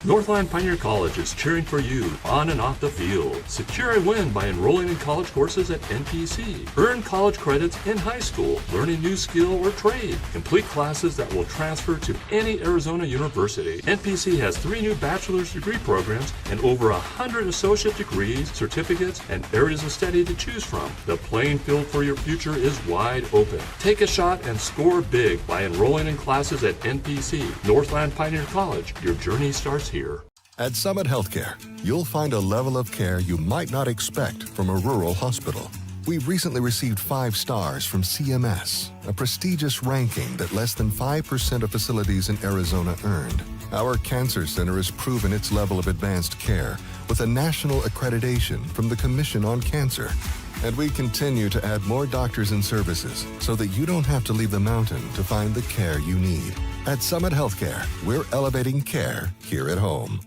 Northland Pioneer College is cheering for you on and off the field. Secure a win by enrolling in college courses at NPC. Earn college credits in high school, learn a new skill or trade. Complete classes that will transfer to any Arizona university. NPC has 3 new bachelor's degree programs and over 100 associate degrees, certificates, and areas of study to choose from. The playing field for your future is wide open. Take a shot and score big by enrolling in classes at NPC. Northland Pioneer College. Your journey starts here. At Summit Healthcare, you'll find a level of care you might not expect from a rural hospital. We've recently received 5 stars from CMS, a prestigious ranking that less than 5% of facilities in Arizona earned. Our cancer center has proven its level of advanced care with a national accreditation from the Commission on Cancer. And we continue to add more doctors and services so that you don't have to leave the mountain to find the care you need. At Summit Healthcare, we're elevating care here at home.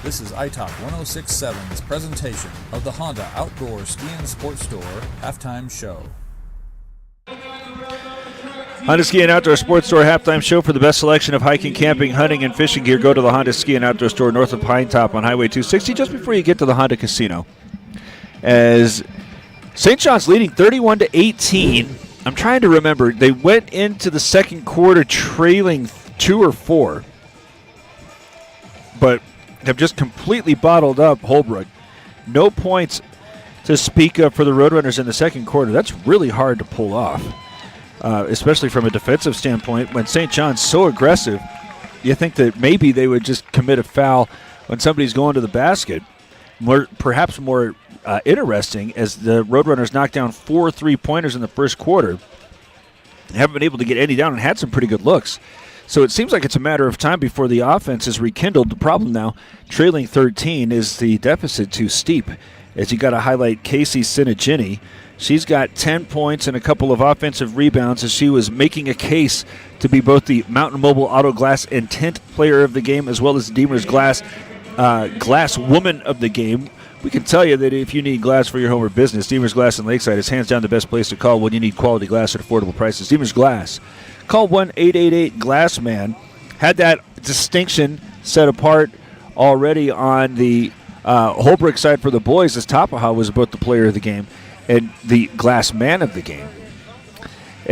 This is iTalk 106.7's presentation of the Honda Outdoor Ski and Sports Store halftime show. Honda Ski and Outdoor Sports Store halftime show. For the best selection of hiking, camping, hunting, and fishing gear, go to the Honda Ski and Outdoor Store north of Pine Top on Highway 260, just before you get to the Honda Casino. As St. John's leading 31-18. I'm trying to remember. They went into the second quarter trailing 2 or 4, but have just completely bottled up Holbrook. No points to speak of for the Roadrunners in the second quarter. That's really hard to pull off, especially from a defensive standpoint. When St. John's so aggressive, you think that maybe they would just commit a foul when somebody's going to the basket. Perhaps more interesting, as the Roadrunners knocked down 4 3-pointers in the first quarter. They haven't been able to get any down and had some pretty good looks. So it seems like it's a matter of time before the offense is rekindled. The problem now, trailing 13, is the deficit too steep. As you got to highlight Casey Sinigini. She's got 10 points and a couple of offensive rebounds as she was making a case to be both the Mountain Mobile Auto Glass and Tint player of the game, as well as Deemer's Glass Woman of the game. We can tell you that if you need glass for your home or business, Deemer's Glass in Lakeside is hands down the best place to call when you need quality glass at affordable prices. Deemer's Glass. Call 1-888-GLASSMAN. Had that distinction set apart already on the Holbrook side for the boys, as Tapaha was both the player of the game and the glass man of the game.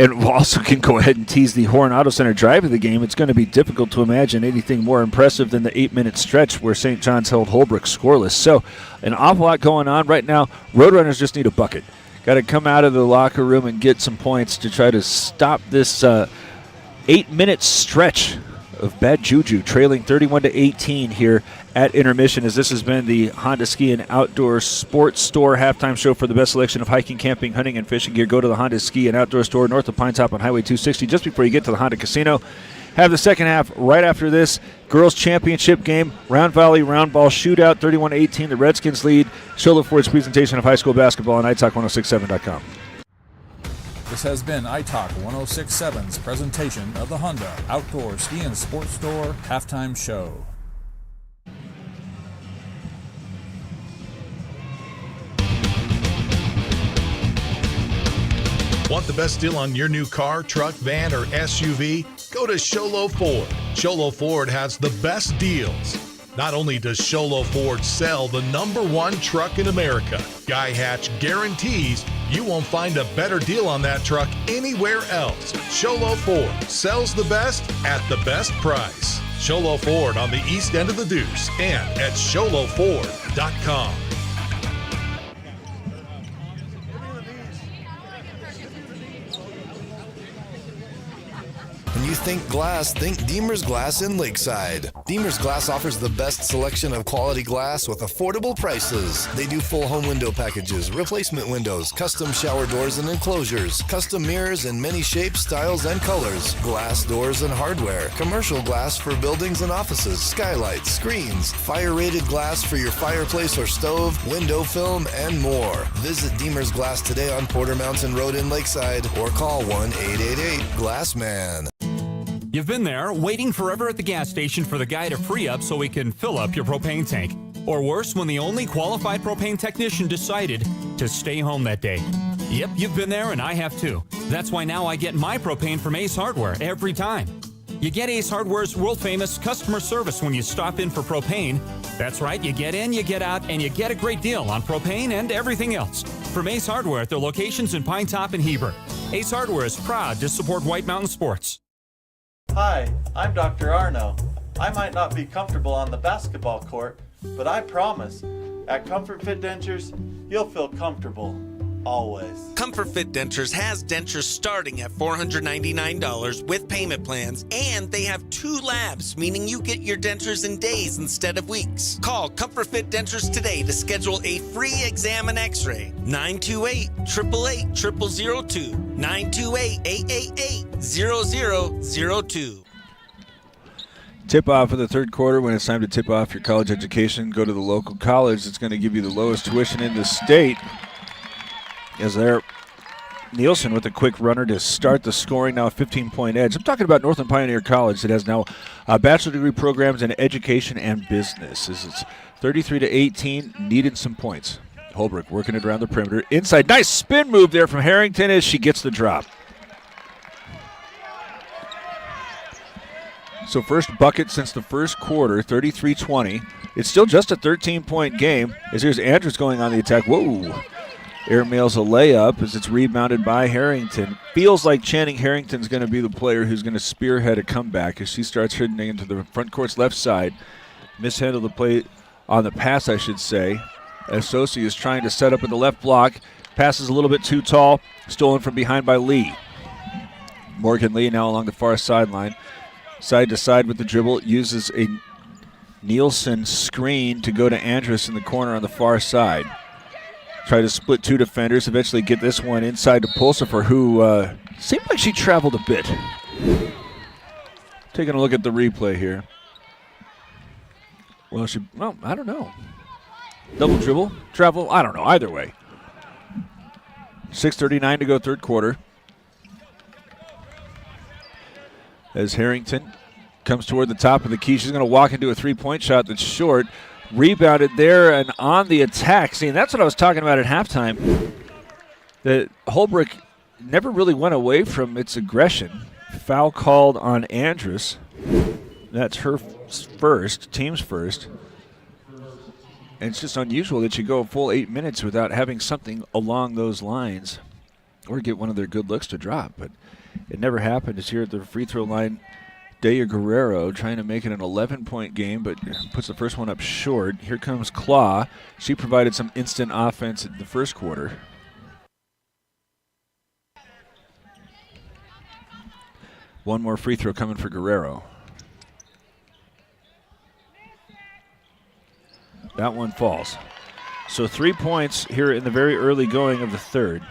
And also can go ahead and tease the Horn Auto Center drive of the game. It's going to be difficult to imagine anything more impressive than the 8-minute stretch where St. John's held Holbrook scoreless. So an awful lot going on right now. Roadrunners just need a bucket. Got to come out of the locker room and get some points to try to stop this 8-minute stretch of bad juju, trailing 31-18 here at intermission, as this has been the Honda Ski and Outdoor Sports Store halftime show for the best selection of hiking, camping, hunting, and fishing gear. Go to the Honda Ski and Outdoor Store north of Pine Top on Highway 260 just before you get to the Honda Casino. Have the second half right after this. Girls Championship game, Round Valley Roundball Shootout, 31-18. The Redskins lead. Shola Ford's presentation of high school basketball on iTalk1067.com. This has been iTalk 1067's presentation of the Honda Outdoor Ski and Sports Store halftime show. Want the best deal on your new car, truck, van, or SUV? Go to Sholo Ford. Sholo Ford has the best deals. Not only does Sholo Ford sell the #1 truck in America, Guy Hatch guarantees you won't find a better deal on that truck anywhere else. Sholo Ford sells the best at the best price. Sholo Ford on the east end of the Deuce and at sholoford.com. When you think glass, think Deemer's Glass in Lakeside. Deemer's Glass offers the best selection of quality glass with affordable prices. They do full home window packages, replacement windows, custom shower doors and enclosures, custom mirrors in many shapes, styles, and colors, glass doors and hardware, commercial glass for buildings and offices, skylights, screens, fire-rated glass for your fireplace or stove, window film, and more. Visit Deemer's Glass today on Porter Mountain Road in Lakeside or call 1-888-GLASSMAN. You've been there, waiting forever at the gas station for the guy to free up so he can fill up your propane tank. Or worse, when the only qualified propane technician decided to stay home that day. Yep, you've been there and I have too. That's why now I get my propane from Ace Hardware every time. You get Ace Hardware's world-famous customer service when you stop in for propane. That's right, you get in, you get out, and you get a great deal on propane and everything else. From Ace Hardware at their locations in Pine Top and Heber. Ace Hardware is proud to support White Mountain Sports. Hi, I'm Dr. Arno. I might not be comfortable on the basketball court, but I promise, at Comfort Fit Dentures, you'll feel comfortable, always. Comfort Fit Dentures has dentures starting at $499 with payment plans, and they have 2 labs, meaning you get your dentures in days instead of weeks. Call Comfort Fit Dentures today to schedule a free exam and x-ray. 928-888-0002. 928-888-0002. Tip off of the third quarter. When it's time to tip off your college education, go to the local college that's going to give you the lowest tuition in the state. As there, Nielsen with a quick runner to start the scoring, now a 15-point edge. I'm talking about Northland Pioneer College that has now bachelor degree programs in education and business. As it's 33-18, needed some points. Holbrook working it around the perimeter. Inside, nice spin move there from Harrington as she gets the drop. So first bucket since the first quarter, 33-20. It's still just a 13-point game as here's Andrews going on the attack. Whoa. Airmails a layup as it's rebounded by Harrington. Feels like Channing Harrington's going to be the player who's going to spearhead a comeback as she starts heading into the front court's left side. Mishandled the play on the pass, I should say. As Sosi is trying to set up in the left block. Passes a little bit too tall. Stolen from behind by Lee. Morgan Lee now along the far sideline. Side to side with the dribble. Uses a Nielsen screen to go to Andrus in the corner on the far side. Try to split 2 defenders. Eventually get this one inside to Pulsifer, who seemed like she traveled a bit. Taking a look at the replay here. Well, I don't know. Double dribble, travel, I don't know. Either way. 6:39 to go third quarter. As Harrington comes toward the top of the key, she's going to walk into a 3-point shot that's short. Rebounded there and on the attack. See, and that's what I was talking about at halftime. That Holbrook never really went away from its aggression. Foul called on Andrus. That's her first, team's first. And it's just unusual that you go a full 8 minutes without having something along those lines. or get one of their good looks to drop, but it never happened. It's here at the free throw line. Daya Guerrero trying to make it an 11-point game, but puts the first one up short. Here comes Claw. She provided some instant offense in the first quarter. One more free throw coming for Guerrero. That one falls. So 3 points here in the very early going of the third.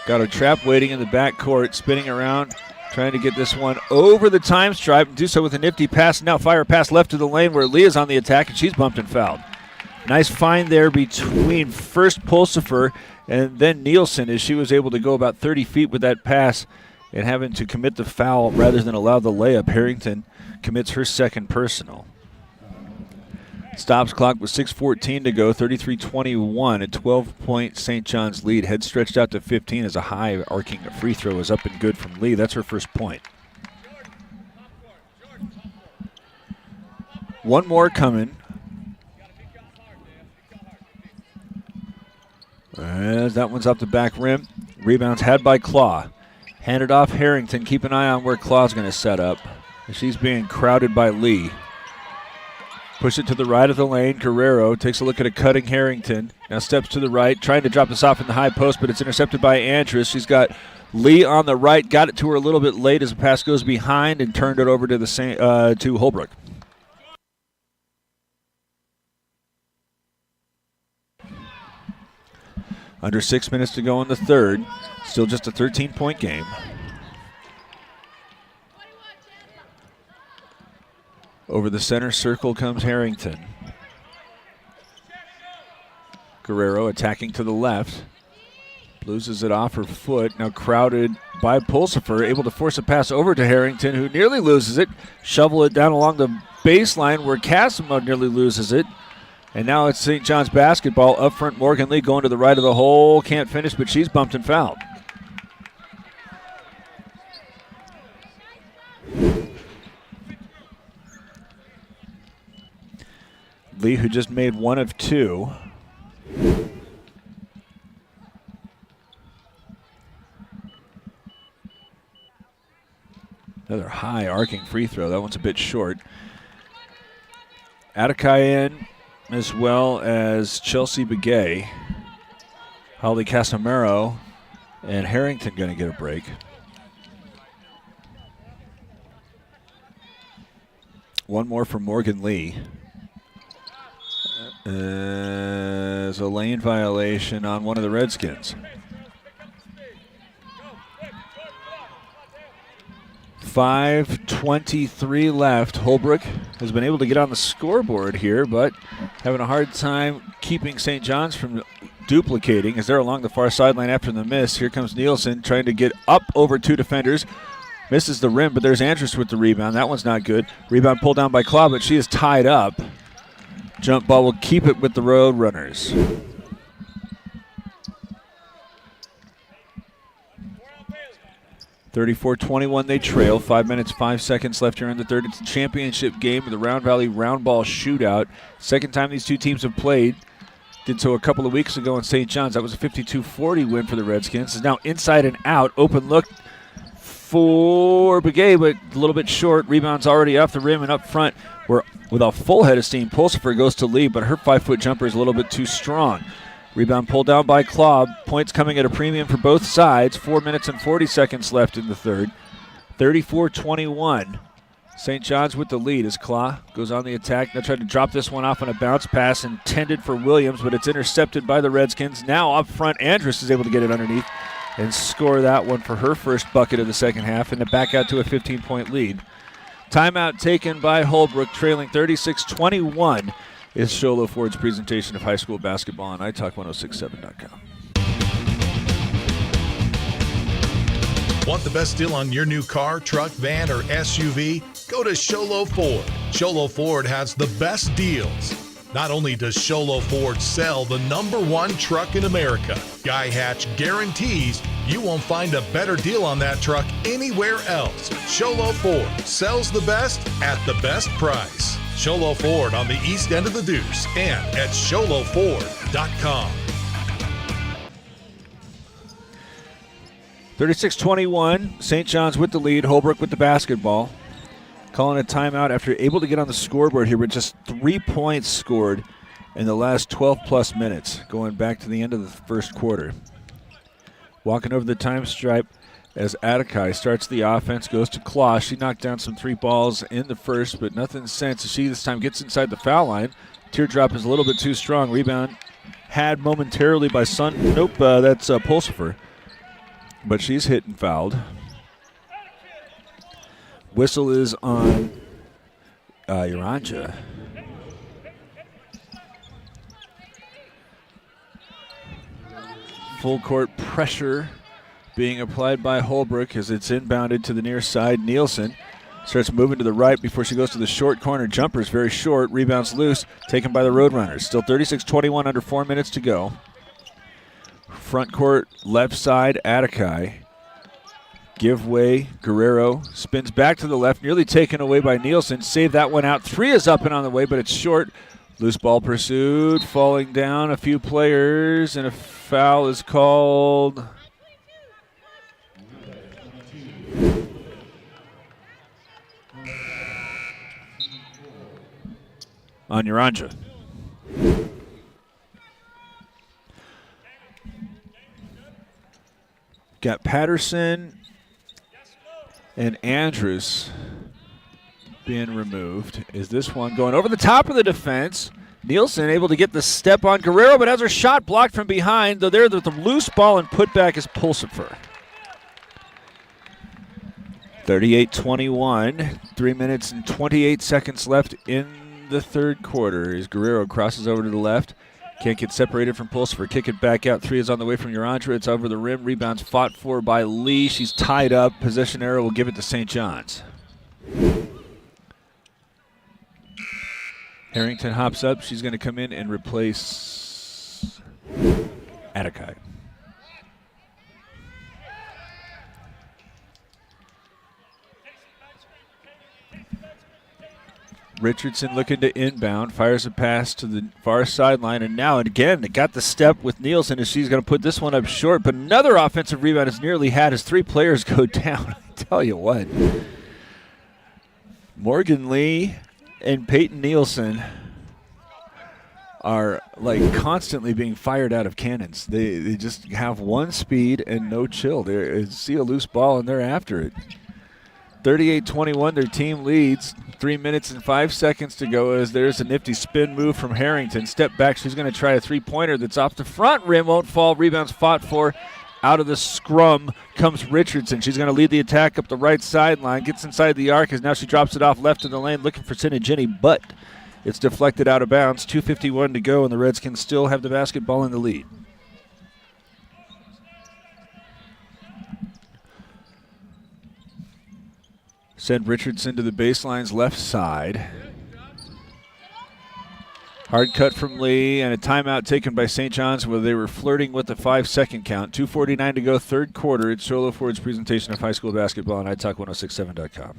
Got a trap waiting in the backcourt, spinning around, trying to get this one over the time stripe and do so with a nifty pass. Now fire pass left to the lane where Leah's on the attack, and she's bumped and fouled. Nice find there between first Pulsifer and then Nielsen as she was able to go about 30 feet with that pass and having to commit the foul rather than allow the layup. Harrington commits her second personal. Stops clock with 6:14 to go, 33-21, a 12-point St. John's lead. Head stretched out to 15 as a high arcing free throw is up and good from Lee. That's her first point. One more coming. As that one's off the back rim. Rebounds had by Claw. Handed off Harrington. Keep an eye on where Claw's going to set up. She's being crowded by Lee. Push it to the right of the lane. Guerrero takes a look at a cutting Harrington. Now steps to the right, trying to drop this off in the high post, but it's intercepted by Andrus. She's got Lee on the right. Got it to her a little bit late as the pass goes behind and turned it over to to Holbrook. Under 6 minutes to go in the third. Still just a 13-point game. Over the center circle comes Harrington. Guerrero attacking to the left. Loses it off her foot. Now crowded by Pulsifer. Able to force a pass over to Harrington, who nearly loses it. Shovel it down along the baseline where Casimo nearly loses it. And now it's St. John's basketball. Up front, Morgan Lee going to the right of the hole. Can't finish, but she's bumped and fouled. Lee, who just made one of two. Another high arcing free throw. That one's a bit short. Atakayan, as well as Chelsea Begay. Holly Casamero and Harrington going to get a break. One more for Morgan Lee. There's a lane violation on one of the Redskins. 5:23 left. Holbrook has been able to get on the scoreboard here, but having a hard time keeping St. John's from duplicating as they're along the far sideline after the miss. Here comes Nielsen trying to get up over two defenders. Misses the rim, but there's Andrus with the rebound. That one's not good. Rebound pulled down by Claw, but she is tied up. Jump ball will keep it with the Road Runners. (34-21) they trail. 5 minutes, 5 seconds left here in the third. It's the championship game of the Round Valley Roundball Shootout. Second time these two teams have played. Did so a couple of weeks ago in St. John's. That was a 52-40 win for the Redskins. It's now inside and out. Open look for Begay, but a little bit short. Rebound's already off the rim and up front. Where with a full head of steam, Pulsifer goes to lead, but her 5-foot jumper is a little bit too strong. Rebound pulled down by Claw. Points coming at a premium for both sides. 4 minutes and 40 seconds left in the third. 34-21. St. John's with the lead as Claw goes on the attack. Now tried to drop this one off on a bounce pass intended for Williams, but it's intercepted by the Redskins. Now up front, Andrus is able to get it underneath and score that one for her first bucket of the second half and to back out to a 15-point lead. Timeout taken by Holbrook, trailing 36-21 is Sholo Ford's presentation of high school basketball on iTalk1067.com. Want the best deal on your new car, truck, van, or SUV? Go to Sholo Ford. Sholo Ford has the best deals. Not only does Sholo Ford sell the #1 truck in America, Guy Hatch guarantees you won't find a better deal on that truck anywhere else. Sholo Ford sells the best at the best price. Sholo Ford on the east end of the Deuce and at SholoFord.com. 36-21, St. John's with the lead, Holbrook with the basketball. Calling a timeout after able to get on the scoreboard here with just 3 points scored in the last 12-plus minutes, going back to the end of the first quarter. Walking over the time stripe as Atakai starts the offense, goes to Claw. She knocked down some 3 balls in the first, but nothing since. She this time gets inside the foul line. Teardrop is a little bit too strong. Rebound had momentarily by Sun. Nope, that's Pulsifer. But she's hit and fouled. Whistle is on Uranja. Full court pressure being applied by Holbrook as it's inbounded to the near side. Nielsen starts moving to the right before she goes to the short corner. Jumper's very short. Rebounds loose. Taken by the Roadrunners. Still 36-21, under 4 minutes to go. Front court, left side, Atakai. Give way, Guerrero spins back to the left, nearly taken away by Nielsen. Save that one out. 3 is up and on the way, but it's short. Loose ball pursued, falling down a few players, and a foul is called. On Uranja. Got Patterson and Andrews being removed. Is this one going over the top of the defense? Nielsen able to get the step on Guerrero, but has her shot blocked from behind. Though there, the loose ball and put back is Pulsifer. 38-21, 3 minutes and 28 seconds left in the third quarter. As Guerrero crosses over to the left. Can't get separated from Pulsifer. Kick it back out. 3 is on the way from Uranja. It's over the rim. Rebounds fought for by Lee. She's tied up. Possession arrow will give it to St. John's. Harrington hops up. She's going to come in and replace Atakai. Richardson looking to inbound, fires a pass to the far sideline, and now again, they got the step with Nielsen as she's going to put this one up short, but another offensive rebound is nearly had as 3 players go down. I tell you what. Morgan Lee and Peyton Nielsen are like constantly being fired out of cannons. They just have one speed and no chill. They see a loose ball and they're after it. 38-21, their team leads. 3 minutes and 5 seconds to go as there's a nifty spin move from Harrington. Step back, she's going to try a three-pointer that's off the front rim, won't fall. Rebounds fought for. Out of the scrum comes Richardson. She's going to lead the attack up the right sideline, gets inside the arc as now she drops it off left in the lane looking for Sinigini, but it's deflected out of bounds. 2:51 to go, and the Redskins still have the basketball in the lead. Send Richardson to the baseline's left side. Hard cut from Lee, and a timeout taken by St. John's where they were flirting with the 5-second count. 2:49 to go, third quarter. It's Sholo Ford's presentation of high school basketball on iTalk1067.com.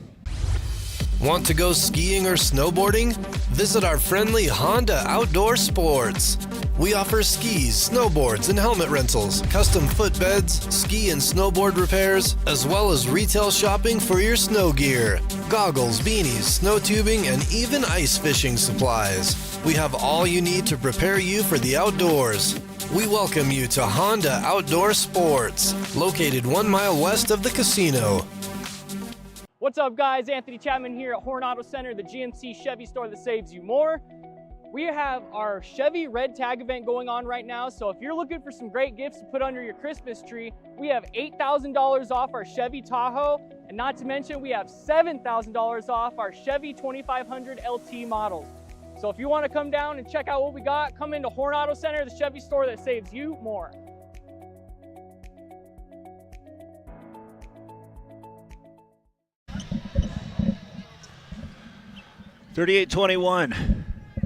Want to go skiing or snowboarding? Visit our friendly Honda Outdoor Sports. We offer skis, snowboards, and helmet rentals, custom footbeds, ski and snowboard repairs, as well as retail shopping for your snow gear, goggles, beanies, snow tubing, and even ice fishing supplies. We have all you need to prepare you for the outdoors. We welcome you to Honda Outdoor Sports, located 1 mile west of the casino. What's up, guys? Anthony Chapman here at Horn Auto Center, the GMC Chevy store that saves you more. We have our Chevy Red Tag event going on right now, so if you're looking for some great gifts to put under your Christmas tree, we have $8,000 off our Chevy Tahoe, and not to mention we have $7,000 off our Chevy 2500 LT models. So if you want to come down and check out what we got, come into Horn Auto Center, the Chevy store that saves you more. .38-21.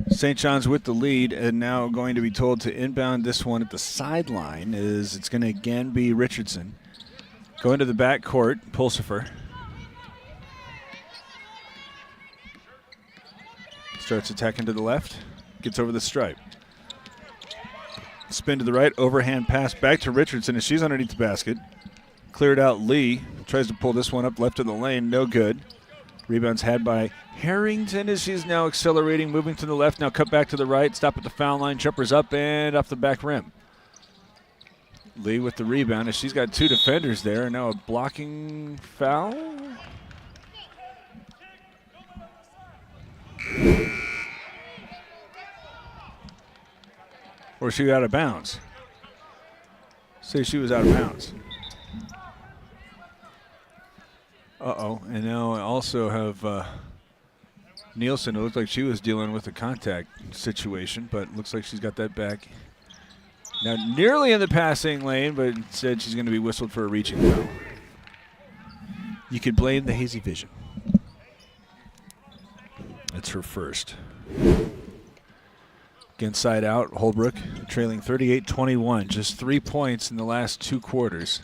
St. John's with the lead, and now going to be told to inbound this one at the sideline. It's going to again be Richardson. Going to the back court, Pulsifer. Starts attacking to the left, gets over the stripe. Spin to the right, overhand pass back to Richardson as she's underneath the basket. Cleared out Lee. Tries to pull this one up left of the lane. No good. Rebound's had by Harrington as she's now accelerating, moving to the left. Now cut back to the right. Stop at the foul line. Jumpers up and off the back rim. Lee with the rebound as she's got 2 defenders there. And now a blocking foul. Or she got out of bounds. Say she was out of bounds. Uh-oh. And now I also have Nielsen. It looked like she was dealing with a contact situation, but looks like she's got that back. Now nearly in the passing lane, but instead she's going to be whistled for a reaching foul. You could blame the hazy vision. That's her first. Again, side out, Holbrook trailing 38-21, just 3 points in the last 2 quarters.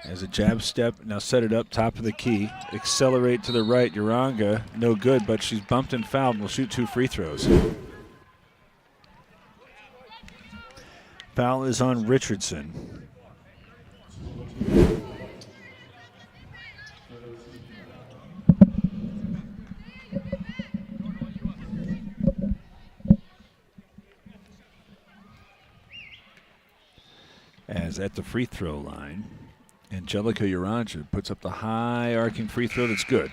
As a jab step, now set it up, top of the key. Accelerate to the right, Uranga, no good, but she's bumped and fouled and will shoot 2 free throws. Foul is on Richardson. As at the free throw line, Angelica Uranja puts up the high arcing free throw that's good.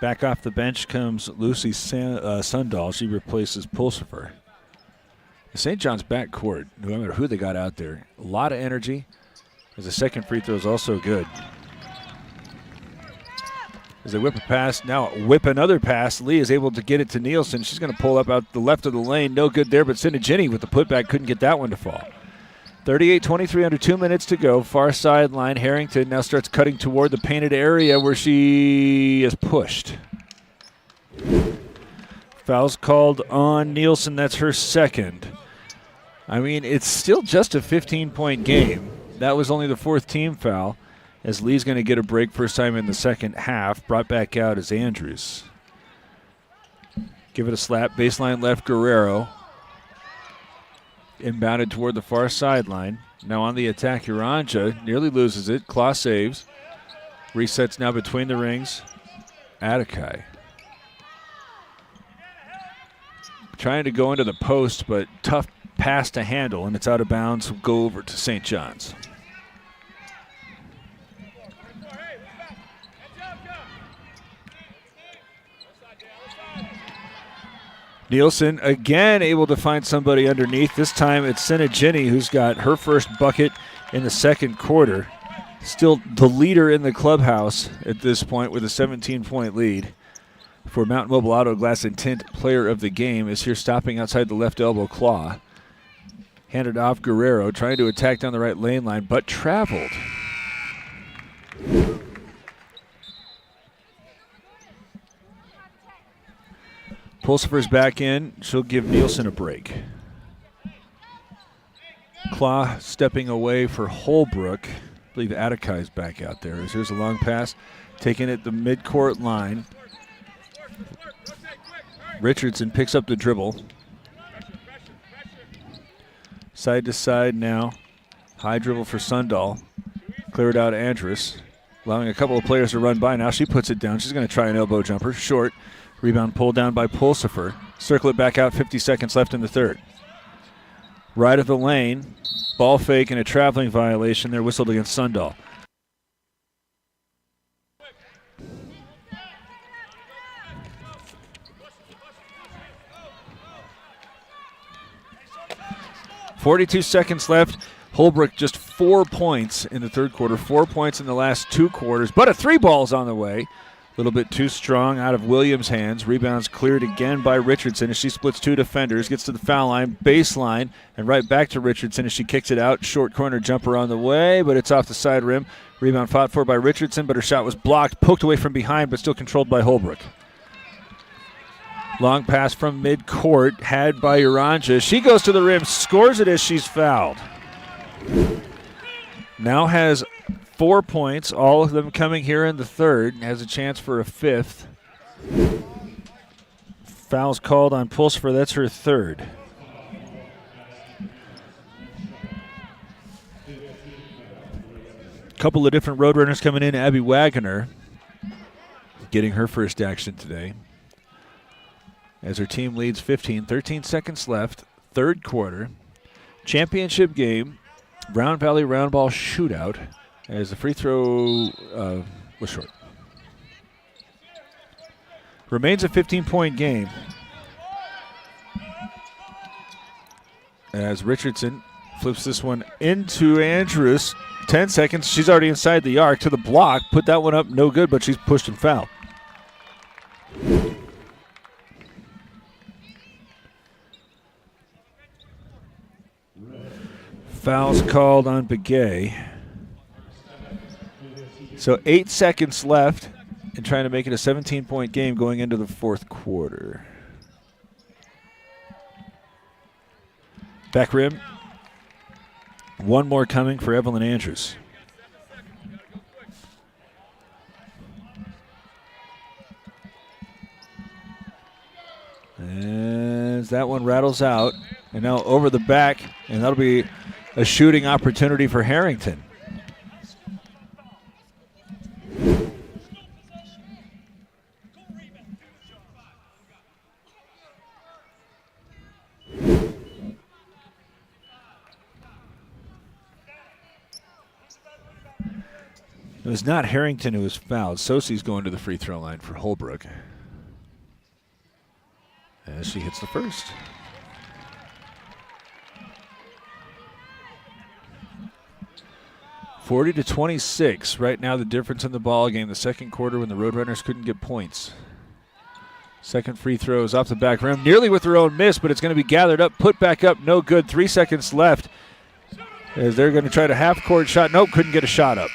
Back off the bench comes Lucy Sundahl. She replaces Pulsifer. The St. John's backcourt, no matter who they got out there, a lot of energy. As the second free throw is also good. As they whip a pass, now whip another pass. Lee is able to get it to Nielsen. She's going to pull up out the left of the lane. No good there, but Sinagini with the putback couldn't get that one to fall. 38-23, under 2 minutes to go. Far sideline, Harrington now starts cutting toward the painted area where she is pushed. Foul's called on Nielsen. That's her second. I mean, it's still just a 15-point game. That was only the 4th team foul. As Lee's going to get a break first time in the second half. Brought back out as Andrews. Give it a slap. Baseline left, Guerrero. Inbounded toward the far sideline. Now on the attack, Uranja nearly loses it. Claw saves. Resets now between the rings. Atakai. Trying to go into the post, but tough pass to handle, and it's out of bounds. We'll go over to St. John's. Nielsen again able to find somebody underneath. This time it's Sinagini who's got her first bucket in the second quarter. Still the leader in the clubhouse at this point with a 17-point lead. For Mountain Mobile Auto Glass and Tint, player of the game is here stopping outside the left elbow, Claw. Handed off Guerrero, trying to attack down the right lane line, but traveled. Pulsifer's back in. She'll give Nielsen a break. Claw stepping away for Holbrook. I believe Atakai's back out there. Here's a long pass. Taking it the midcourt line. Richardson picks up the dribble. Side to side now. High dribble for Sundahl. Cleared out Andrus. Allowing a couple of players to run by. Now she puts it down. She's going to try an elbow jumper. Short. Rebound pulled down by Pulsifer. Circle it back out, 50 seconds left in the third. Right of the lane. Ball fake and a traveling violation. They're whistled against Sundahl. .42 seconds left. Holbrook just 4 points in the third quarter. 4 points in the last 2 quarters. But a 3-ball's on the way. A little bit too strong out of Williams' hands. Rebounds cleared again by Richardson as she splits 2 defenders. Gets to the foul line, baseline, and right back to Richardson as she kicks it out. Short corner jumper on the way, but it's off the side rim. Rebound fought for by Richardson, but her shot was blocked. Poked away from behind, but still controlled by Holbrook. Long pass from midcourt, had by Uranja. She goes to the rim, scores it as she's fouled. Now has 4 points, all of them coming here in the third, and has a chance for a 5th. Foul's called on Pulsifer, that's her third. couple of different Roadrunners coming in. Abby Wagoner getting her first action today as her team leads 15, 13 seconds left, third quarter. Championship game, Round Valley Roundball Shootout, as the free throw was short. Remains a 15-point game as Richardson flips this one into Andrews. 10 seconds. She's already inside the arc to the block. Put that one up. No good, but she's pushed and fouled. Fouls called on Begay. So 8 seconds left and trying to make it a 17-point game going into the fourth quarter. Back rim. One more coming for Evelyn Andrews. As that one rattles out, and now over the back, and that'll be a shooting opportunity for Harrington. It was not Harrington who was fouled. Sosie's going to the free throw line for Holbrook as she hits the first. (40-26). Right now the difference in the ball game. The second quarter when the Roadrunners couldn't get points. Second free throw is off the back rim. Nearly with their own miss, but it's going to be gathered up. Put back up. No good. 3 seconds left as they're going to try to half-court shot. Nope, couldn't get a shot up.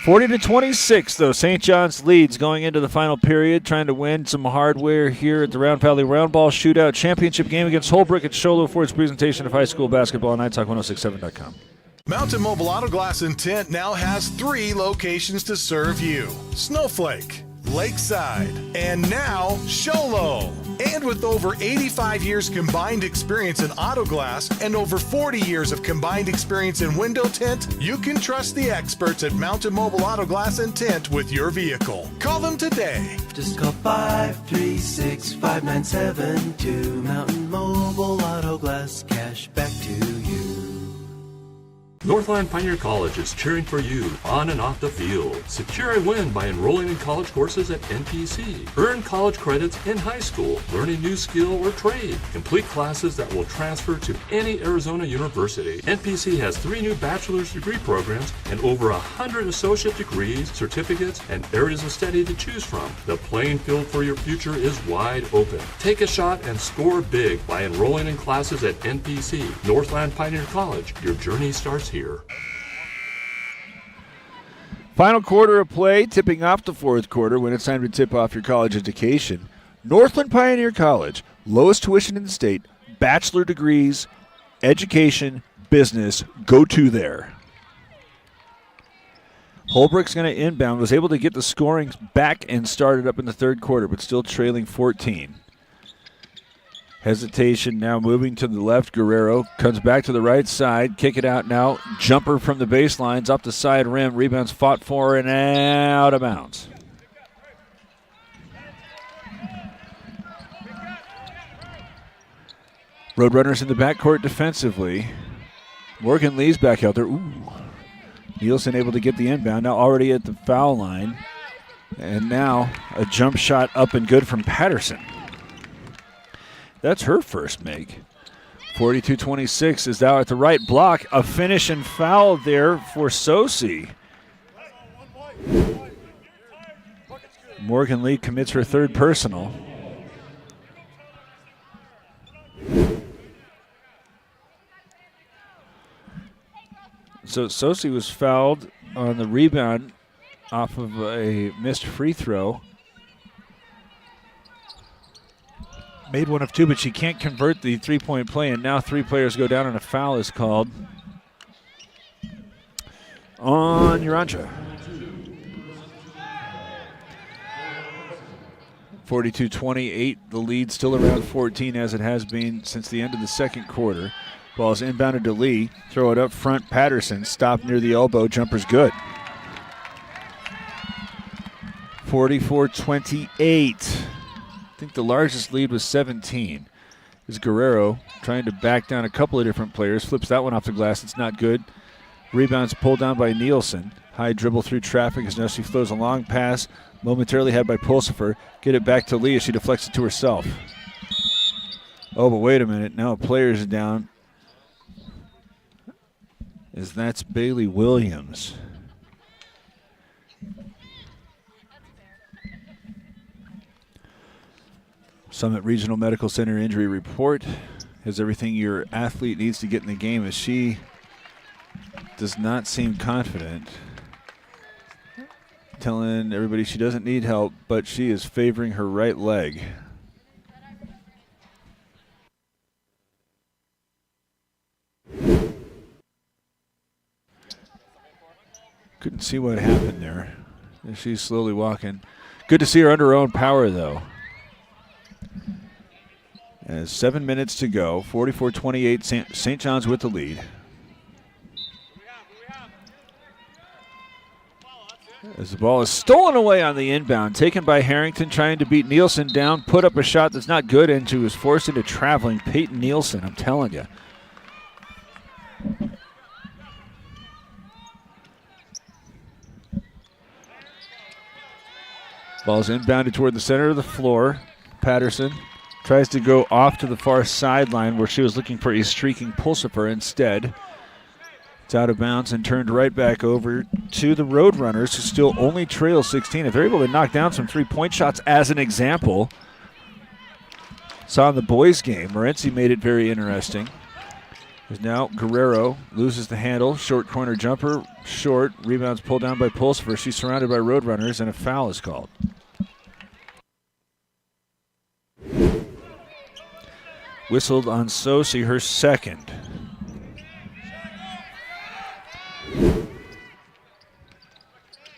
40-26, though. St. John's leads going into the final period, trying to win some hardware here at the Round Valley Roundball Shootout Championship game against Holbrook at Sholo Ford's presentation of high school basketball on iTalk1067.com. Mountain Mobile Auto Glass and Tint now has 3 locations to serve you: Snowflake, Lakeside, and now Sholo. And with over 85 years combined experience in auto glass and over 40 years of combined experience in window tint, you can trust the experts at Mountain Mobile Auto Glass and Tint with your vehicle. Call them today. Just call 536-5972. Mountain Mobile Auto Glass, cash back to you. Northland Pioneer College is cheering for you on and off the field. Secure a win by enrolling in college courses at NPC. Earn college credits in high school, learn a new skill or trade. Complete classes that will transfer to any Arizona university. NPC has 3 new bachelor's degree programs and over 100 associate degrees, certificates, and areas of study to choose from. The playing field for your future is wide open. Take a shot and score big by enrolling in classes at NPC. Northland Pioneer College. Your journey starts here. Final quarter of play, tipping off the fourth quarter when it's time to tip off your college education. Northland Pioneer College, lowest tuition in the state, bachelor degrees, education, business, go to there. Holbrook's going to inbound, was able to get the scoring back and started up in the third quarter, but still trailing 14. Hesitation now moving to the left. Guerrero comes back to the right side. Kick it out now. Jumper from the baselines up the side rim. Rebounds fought for and out of bounds. Roadrunners in the backcourt defensively. Morgan Lee's back out there. Ooh. Nielsen able to get the inbound. Now already at the foul line. And now a jump shot up and good from Patterson. That's her first make. 42-26 is now at the right block. A finish and foul there for Sosi. Morgan Lee commits her third personal. So Sosi was fouled on the rebound off of a missed free throw. Made one of 2, but she can't convert the three-point play, and now 3 players go down and a foul is called on Urantia. 42-28, the lead still around 14 as it has been since the end of the second quarter. Ball is inbounded to Lee. Throw it up front. Patterson stopped near the elbow. Jumper's good. 44-28. I think the largest lead was 17. Is Guerrero trying to back down a couple of different players. Flips that one off the glass. It's not good. Rebounds pulled down by Nielsen. High dribble through traffic as now she throws a long pass. Momentarily had by Pulsifer. Get it back to Lee as she deflects it to herself. Oh, but wait a minute. Now a player's down. As that's Bailey Williams. Summit Regional Medical Center injury report has everything your athlete needs to get in the game, as she does not seem confident. Telling everybody she doesn't need help, but she is favoring her right leg. Couldn't see what happened there. She's slowly walking. Good to see her under her own power, though. As 7 minutes to go, 44-28, St. John's with the lead. As the ball is stolen away on the inbound, taken by Harrington, trying to beat Nielsen down, put up a shot that's not good, and she was forced into traveling. Peyton Nielsen, I'm telling you. Ball's inbounded toward the center of the floor. Patterson tries to go off to the far sideline where she was looking for a streaking Pulsifer. Instead, it's out of bounds and turned right back over to the Roadrunners, who still only trail 16. If they're able to knock down some three-point shots as an example, saw in the boys' game, Morency made it very interesting. As now Guerrero loses the handle, short corner jumper, short, rebounds pulled down by Pulsifer. She's surrounded by Roadrunners, and a foul is called. Whistled on Sosi, her second.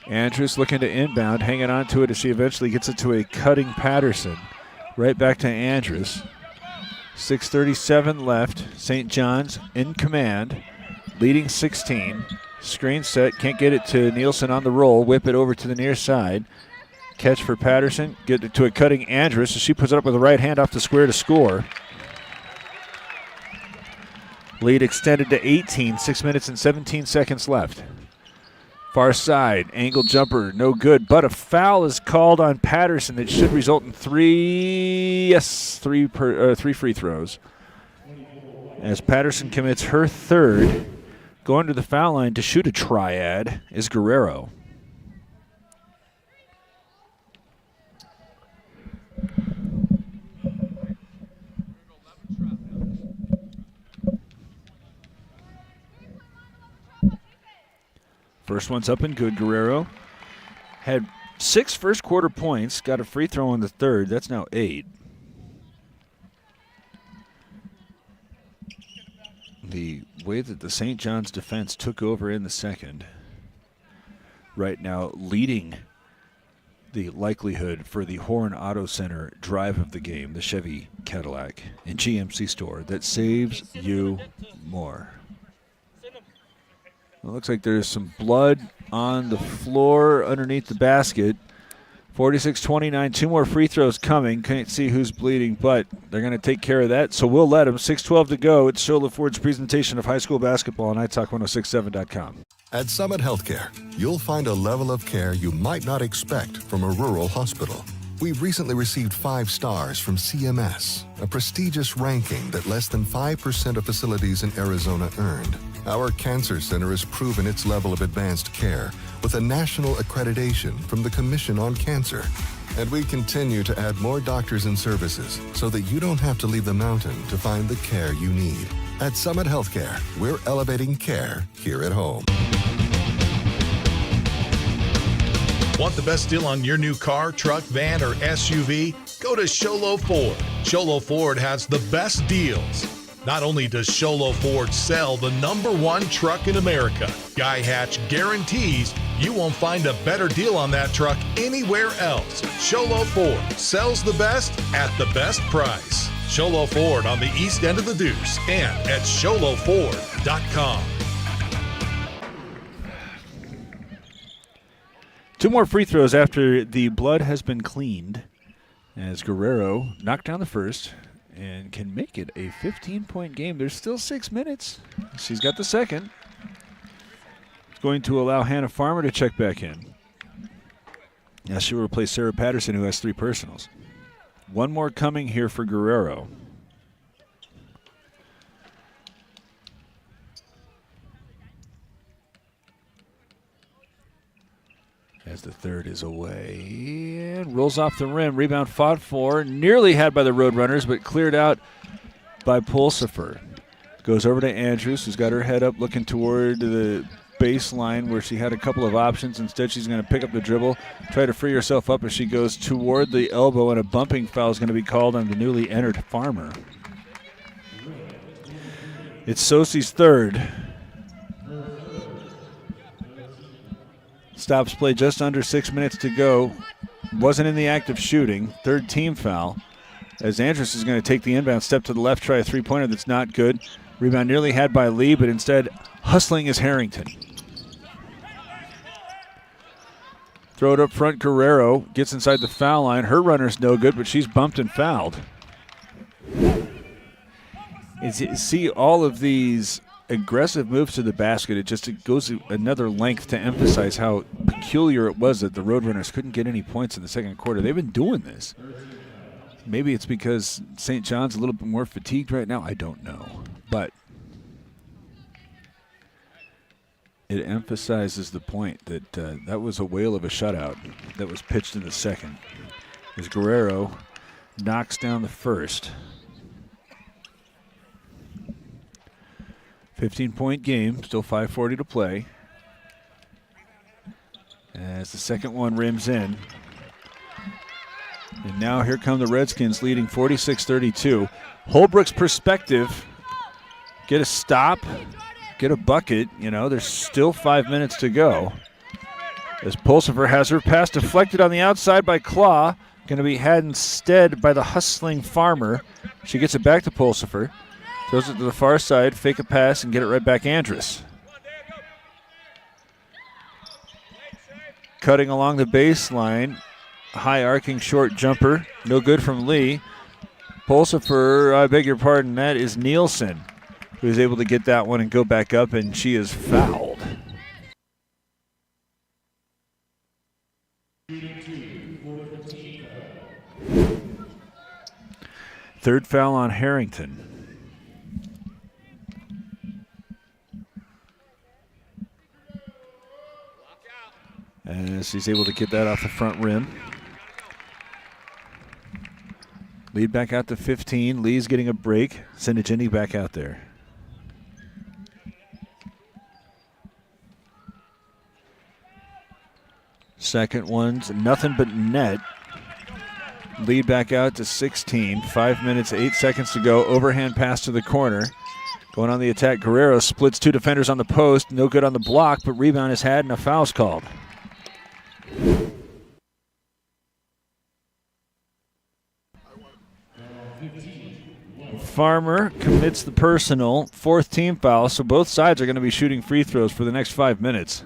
Andrews looking to inbound, hanging on to it as she eventually gets it to a cutting Patterson. Right back to Andrews. 6:37 left. St. John's in command, leading 16. Screen set, can't get it to Nielsen on the roll. Whip it over to the near side. Catch for Patterson, get it to a cutting Andrews, so she puts it up with the right hand off the square to score. Lead extended to 18, 6 minutes and 17 seconds left. Far side, angle jumper, no good, but a foul is called on Patterson that should result in three free throws. As Patterson commits her third, going to the foul line to shoot a triad is Guerrero. First one's up and good. Guerrero had 6 first-quarter points, got a free throw in the third. That's now 8. The way that the St. John's defense took over in the second, right now leading the likelihood for the Horn Auto Center drive of the game, the Chevy Cadillac and GMC store that saves you more. It looks like there's some blood on the floor underneath the basket. 46-29, 2 more free throws coming. Can't see who's bleeding, but they're going to take care of that, so we'll let them. 6:12 to go. It's Shola Ford's presentation of high school basketball on iTalk1067.com. At Summit Healthcare, you'll find a level of care you might not expect from a rural hospital. We've recently received 5 stars from CMS, a prestigious ranking that less than 5% of facilities in Arizona earned. Our cancer center has proven its level of advanced care with a national accreditation from the Commission on Cancer. And we continue to add more doctors and services so that you don't have to leave the mountain to find the care you need. At Summit Healthcare, we're elevating care here at home. Want the best deal on your new car, truck, van, or SUV? Go to Sholo Ford. Sholo Ford has the best deals. Not only does Sholo Ford sell the #1 truck in America, Guy Hatch guarantees you won't find a better deal on that truck anywhere else. Sholo Ford sells the best at the best price. Sholo Ford on the east end of the Deuce and at sholoford.com. 2 more free throws after the blood has been cleaned, as Guerrero knocked down the first and can make it a 15-point game. There's still 6 minutes. She's got the second. It's going to allow Hannah Farmer to check back in. Now she will replace Sarah Patterson, who has 3 personals. 1 more coming here for Guerrero. As the third is away and rolls off the rim. Rebound fought for, nearly had by the Roadrunners, but cleared out by Pulsifer. Goes over to Andrews, who's got her head up looking toward the baseline where she had a couple of options. Instead, she's going to pick up the dribble, try to free herself up as she goes toward the elbow, and a bumping foul is going to be called on the newly entered Farmer. It's Sosie's third. Stops play just under 6 minutes to go. Wasn't in the act of shooting. Third team foul. As Andrus is going to take the inbound, step to the left, try a three-pointer that's not good. Rebound nearly had by Lee, but instead hustling is Harrington. Throw it up front, Guerrero gets inside the foul line. Her runner's no good, but she's bumped and fouled. See all of these aggressive moves to the basket. It goes another length to emphasize how peculiar it was that the Roadrunners couldn't get any points in the second quarter. They've been doing this. Maybe it's because St. John's a little bit more fatigued right now. I don't know. But it emphasizes the point that that was a whale of a shutout that was pitched in the second. As Guerrero knocks down the first. 15-point game, still 5:40 to play. As the second one rims in. And now here come the Redskins leading 46-32. Holbrook's perspective, get a stop, get a bucket. You know, there's still 5 minutes to go. As Pulsifer has her pass deflected on the outside by Claw. Going to be had instead by the hustling Farmer. She gets it back to Pulsifer. Throws it to the far side, fake a pass, and get it right back Andrus. Cutting along the baseline, high arcing short jumper, no good from Lee. Pulsifer, I beg your pardon, that is Nielsen, who is able to get that one and go back up, and she is fouled. Third foul on Harrington. As he's able to get that off the front rim. Lead back out to 15. Lee's getting a break. Senegini back out there. Second one's nothing but net. Lead back out to 16. 5 minutes, 8 seconds to go. Overhand pass to the corner. Going on the attack, Guerrero splits 2 defenders on the post. No good on the block, but rebound is had and a foul's called. Farmer commits the personal, 4th team foul, so both sides are going to be shooting free throws for the next 5 minutes.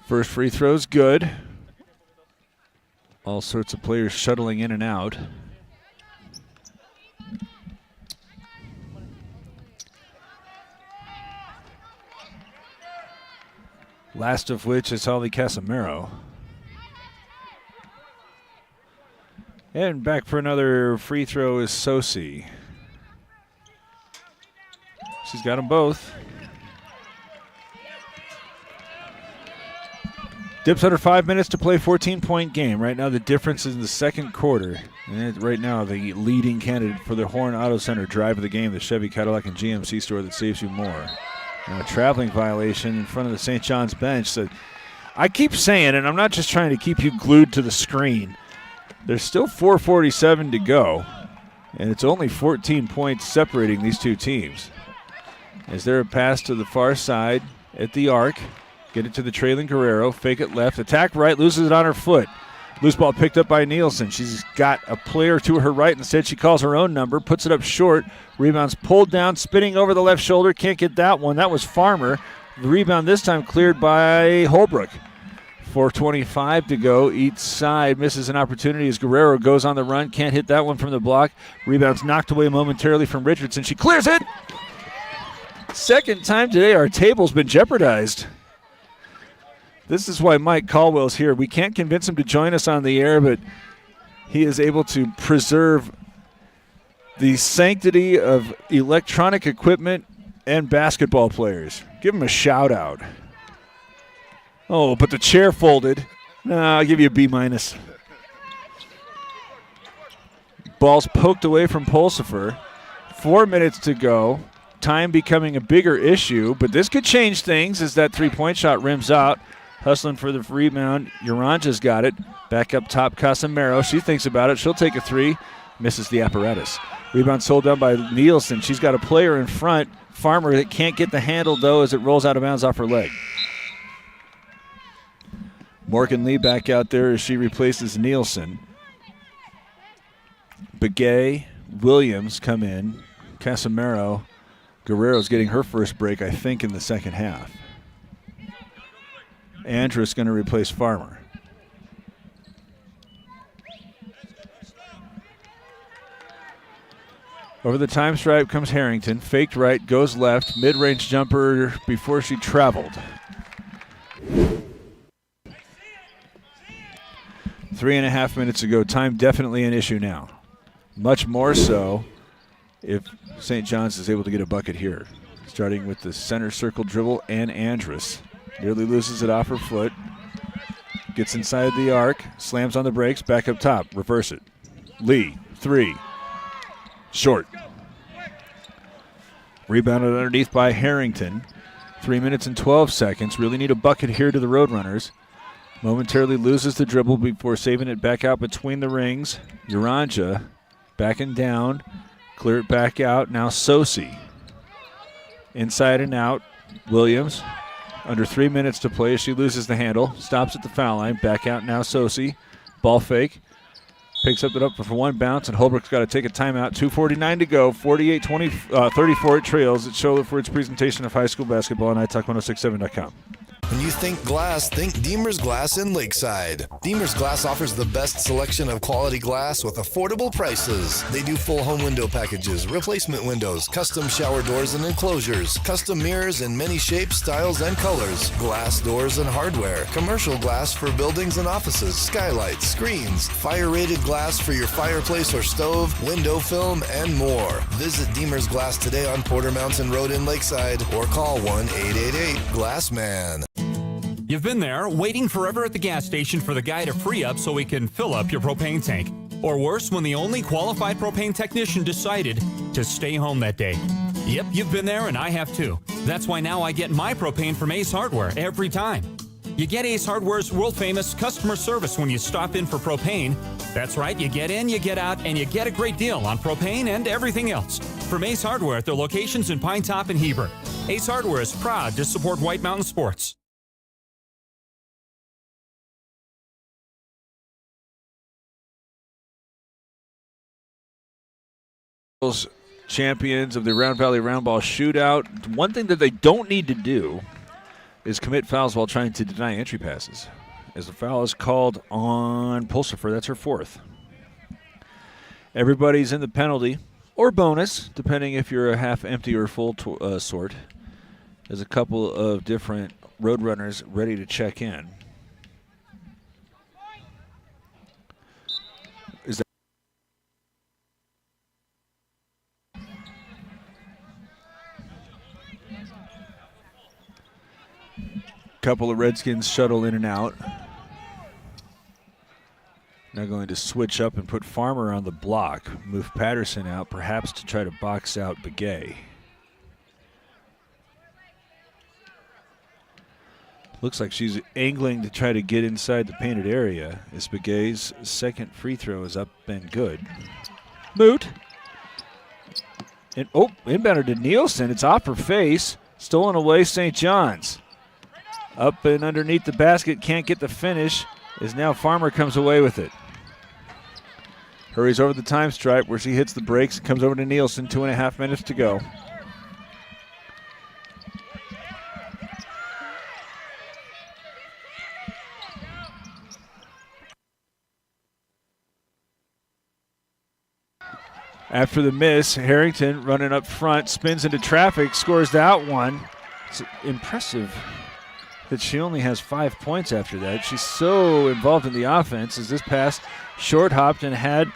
First free throw's good. All sorts of players shuttling in and out. Last of which is Holly Casamero. And back for another free throw is Sosi. She's got them both. Dips under 5 minutes to play, 14-point game. Right now the difference is in the second quarter. And right now the leading candidate for the Horn Auto Center drive of the game, the Chevy Cadillac and GMC store that saves you more. A traveling violation in front of the St. John's bench. So I keep saying, and I'm not just trying to keep you glued to the screen, there's still 4:47 to go, and it's only 14 points separating these two teams. Is there a pass to the far side at the arc? Get it to the trailing Guerrero, fake it left, attack right, loses it on her foot. Loose ball picked up by Nielsen. She's got a player to her right. Instead, she calls her own number, puts it up short. Rebound's pulled down, spinning over the left shoulder. Can't get that one. That was Farmer. The rebound this time cleared by Holbrook. 4:25 to go. Each side misses an opportunity as Guerrero goes on the run. Can't hit that one from the block. Rebound's knocked away momentarily from Richardson. She clears it. Second time today our table's been jeopardized. This is why Mike Caldwell's here. We can't convince him to join us on the air, but he is able to preserve the sanctity of electronic equipment and basketball players. Give him a shout out. Oh, but the chair folded. Nah, I'll give you a B-. Ball's poked away from Pulsifer. 4 minutes to go. Time becoming a bigger issue, but this could change things as that three-point shot rims out. Hustling for the rebound. Uranja's got it. Back up top, Casamero. She thinks about it. She'll take a three. Misses the apparatus. Rebound sold down by Nielsen. She's got a player in front. Farmer that can't get the handle, though, as it rolls out of bounds off her leg. Morgan Lee back out there as she replaces Nielsen. Begay, Williams come in. Casamero. Guerrero's getting her first break, I think, in the second half. Andrus going to replace Farmer. Over the time stripe comes Harrington. Faked right, goes left. Mid-range jumper before she traveled. 3.5 minutes ago. Time definitely an issue now. Much more so if St. John's is able to get a bucket here. Starting with the center circle dribble and Andrus. Nearly loses it off her foot. Gets inside the arc. Slams on the brakes. Back up top. Reverse it. Lee. Three. Short. Rebounded underneath by Harrington. 3 minutes and 12 seconds. Really need a bucket here to the Roadrunners. Momentarily loses the dribble before saving it back out between the rings. Uranja backing down. Clear it back out. Now Sosi. Inside and out. Williams. Under 3 minutes to play as she loses the handle. Stops at the foul line. Back out now Sosi. Ball fake. Picks up for one bounce, and Holbrook's got to take a timeout. 2:49 to go. 48-34 it trails. It's Shola for its presentation of high school basketball on italk1067.com. When you think glass, think Deemer's Glass in Lakeside. Deemer's Glass offers the best selection of quality glass with affordable prices. They do full home window packages, replacement windows, custom shower doors and enclosures, custom mirrors in many shapes, styles, and colors, glass doors and hardware, commercial glass for buildings and offices, skylights, screens, fire-rated glass for your fireplace or stove, window film, and more. Visit Deemer's Glass today on Porter Mountain Road in Lakeside or call 1-888-GLASSMAN. You've been there, waiting forever at the gas station for the guy to free up so he can fill up your propane tank. Or worse, when the only qualified propane technician decided to stay home that day. Yep, you've been there and I have too. That's why now I get my propane from Ace Hardware every time. You get Ace Hardware's world-famous customer service when you stop in for propane. That's right, you get in, you get out, and you get a great deal on propane and everything else. From Ace Hardware at their locations in Pine Top and Heber. Ace Hardware is proud to support White Mountain Sports. Champions of the Round Valley Roundball Shootout. One thing that they don't need to do is commit fouls while trying to deny entry passes. As the foul is called on Pulsifer, that's her fourth. Everybody's in the penalty or bonus, depending if you're a half empty or full sort. There's a couple of different Roadrunners ready to check in. Couple of Redskins shuttle in and out. Now going to switch up and put Farmer on the block. Move Patterson out, perhaps to try to box out Begay. Looks like she's angling to try to get inside the painted area as Begay's second free throw is up and good. Moot. And inbounder to Nielsen. It's off her face. Stolen away St. John's. Up and underneath the basket, can't get the finish. is now Farmer comes away with it. Hurries over the time stripe where she hits the brakes and comes over to Nielsen. 2.5 minutes to go. After the miss, Harrington running up front, spins into traffic, scores that one. It's impressive that she only has 5 points after that. She's so involved in the offense as this pass short hopped and had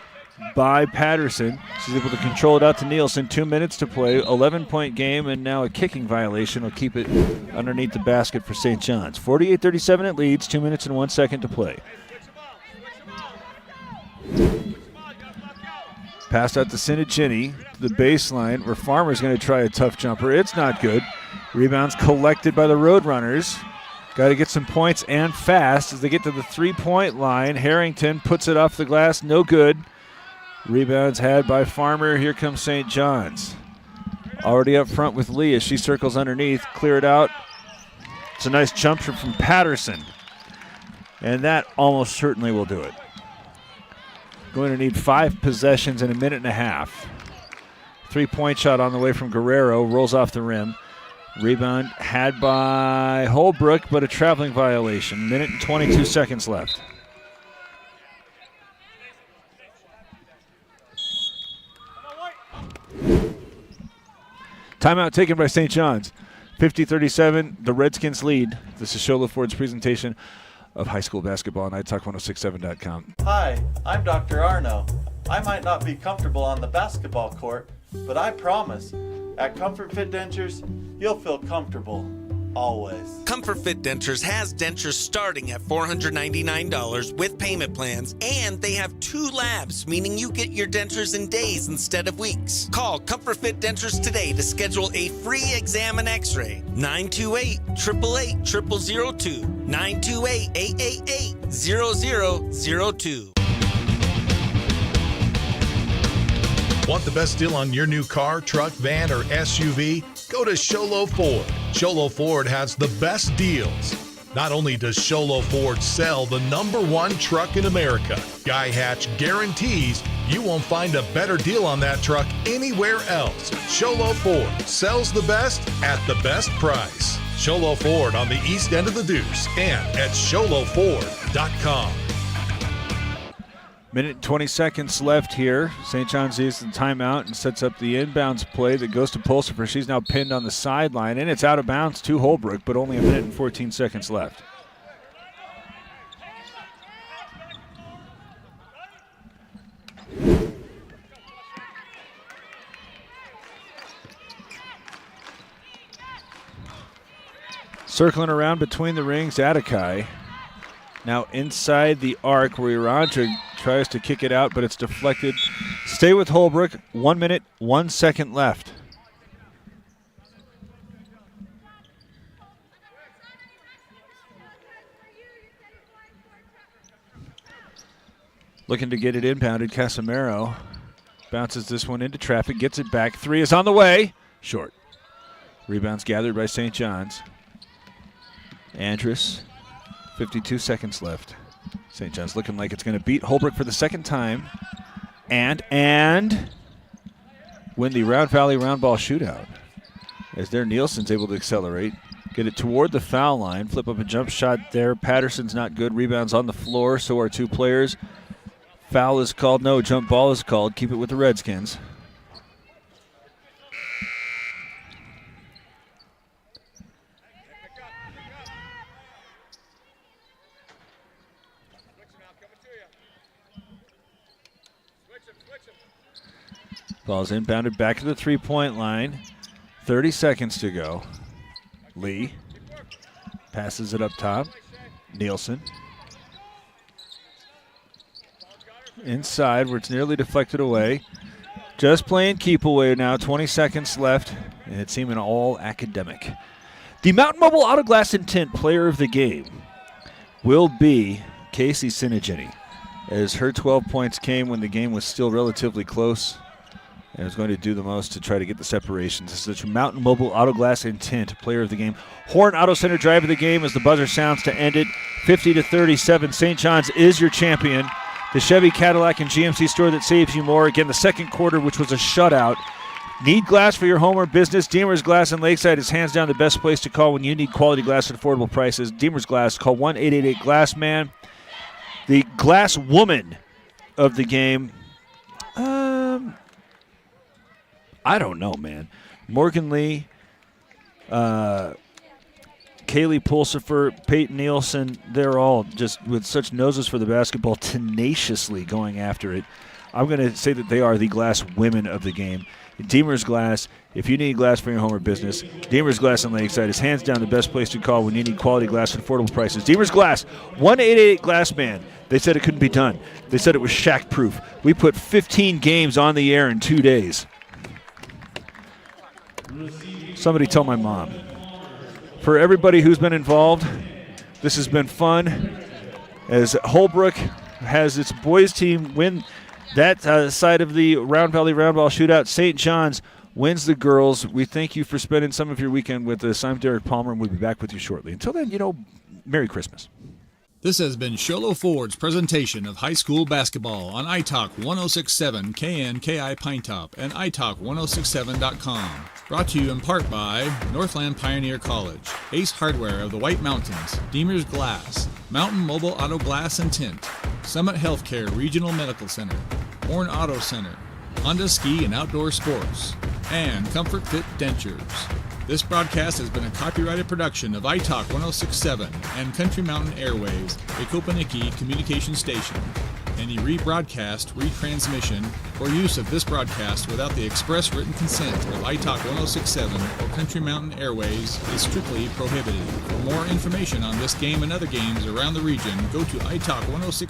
by Patterson. She's able to control it out to Nielsen. 2 minutes to play, 11-point game, and now a kicking violation will keep it underneath the basket for St. John's. 48-37 it leads, 2 minutes and 1 second to play. Pass out to Sinigini to the baseline where Farmer's going to try a tough jumper. It's not good. Rebounds collected by the Roadrunners. Got to get some points and fast as they get to the three-point line. Harrington puts it off the glass, no good. Rebounds had by Farmer. Here comes St. John's. Already up front with Lee as she circles underneath. Clear it out. It's a nice jump shot from Patterson. And that almost certainly will do it. Going to need 5 possessions in a minute and a half. 3-point shot on the way from Guerrero. Rolls off the rim. Rebound had by Holbrook, but a traveling violation. Minute and 22 seconds left. Timeout taken by St. John's. 50-37, the Redskins lead. This is Shola Ford's presentation of high school basketball on iTalk1067.com. Hi, I'm Dr. Arno. I might not be comfortable on the basketball court, but I promise, at Comfort Fit Dentures, you'll feel comfortable, always. Comfort Fit Dentures has dentures starting at $499 with payment plans, and they have 2 labs, meaning you get your dentures in days instead of weeks. Call Comfort Fit Dentures today to schedule a free exam and x-ray. 928-888-0002. 928-888-0002. Want the best deal on your new car, truck, van, or SUV? Go to Sholo Ford. Sholo Ford has the best deals. Not only does Sholo Ford sell the #1 truck in America, Guy Hatch guarantees you won't find a better deal on that truck anywhere else. Sholo Ford sells the best at the best price. Sholo Ford on the east end of the Deuce and at sholoford.com. Minute and 20 seconds left here. St. John's uses the timeout and sets up the inbounds play that goes to Pulsifer. She's now pinned on the sideline, and it's out of bounds to Holbrook, but only a minute and 14 seconds left. Circling around between the rings, Atakai. Now inside the arc where Irancha tries to kick it out, but it's deflected. Stay with Holbrook. 1 minute, 1 second left. Looking to get it inbounded, Casimiro bounces this one into traffic, gets it back. 3 is on the way. Short. Rebounds gathered by St. John's. Andrus. 52 seconds left. St. John's looking like it's going to beat Holbrook for the second time and win the Round Valley Roundball Shootout. As there, Nielsen's able to accelerate, get it toward the foul line, flip up a jump shot there. Patterson's not good. Rebounds on the floor, so are 2 players. Foul is called. No, jump ball is called. Keep it with the Redskins. Ball's inbounded back to the 3-point line. 30 seconds to go. Lee passes it up top. Nielsen. Inside where it's nearly deflected away. Just playing keep away now. 20 seconds left, and it's seeming all academic. The Mountain Mobile Auto Glass and Tint player of the game will be Casey Sinigini, as her 12 points came when the game was still relatively close. and is going to do the most to try to get the separations. This is Mountain Mobile Auto Glass and Tint, player of the game. Horn Auto Center drive of the game as the buzzer sounds to end it. 50-37, St. John's is your champion. The Chevy, Cadillac, and GMC store that saves you more. Again, the second quarter, which was a shutout. Need glass for your home or business? Deemer's Glass in Lakeside is hands down the best place to call when you need quality glass at affordable prices. Deemer's Glass, call 1-888-GLASS-MAN. The glass woman of the game, I don't know, man. Morgan Lee, Kaylee Pulsifer, Peyton Nielsen, they're all just with such noses for the basketball, tenaciously going after it. I'm going to say that they are the glass women of the game. Deemer's Glass, if you need glass for your home or business, Deemer's Glass in Lakeside is hands down the best place to call when you need quality glass at affordable prices. Deemer's Glass, 1-888-GLASS-MAN. They said it couldn't be done. They said it was Shaq-proof. We put 15 games on the air in 2 days. Somebody tell my mom. For everybody who's been involved, this has been fun. As Holbrook has its boys team win that side of the Round Valley Roundball Shootout, St. John's wins the girls. We thank you for spending some of your weekend with us. I'm Derek Palmer, and we'll be back with you shortly. Until then, Merry Christmas. This has been Sholo Ford's presentation of high school basketball on iTalk 106.7 KNKI Pinetop and iTalk1067.com. Brought to you in part by Northland Pioneer College, Ace Hardware of the White Mountains, Deemer's Glass, Mountain Mobile Auto Glass and Tint, Summit Healthcare Regional Medical Center, Horn Auto Center, Honda Ski and Outdoor Sports, and Comfort Fit Dentures. This broadcast has been a copyrighted production of iTalk 106.7 and Country Mountain Airwaves, a Kopaniki communication station. Any rebroadcast, retransmission, or use of this broadcast without the express written consent of iTalk 106.7 or Country Mountain Airways is strictly prohibited. For more information on this game and other games around the region, go to iTalk 106.7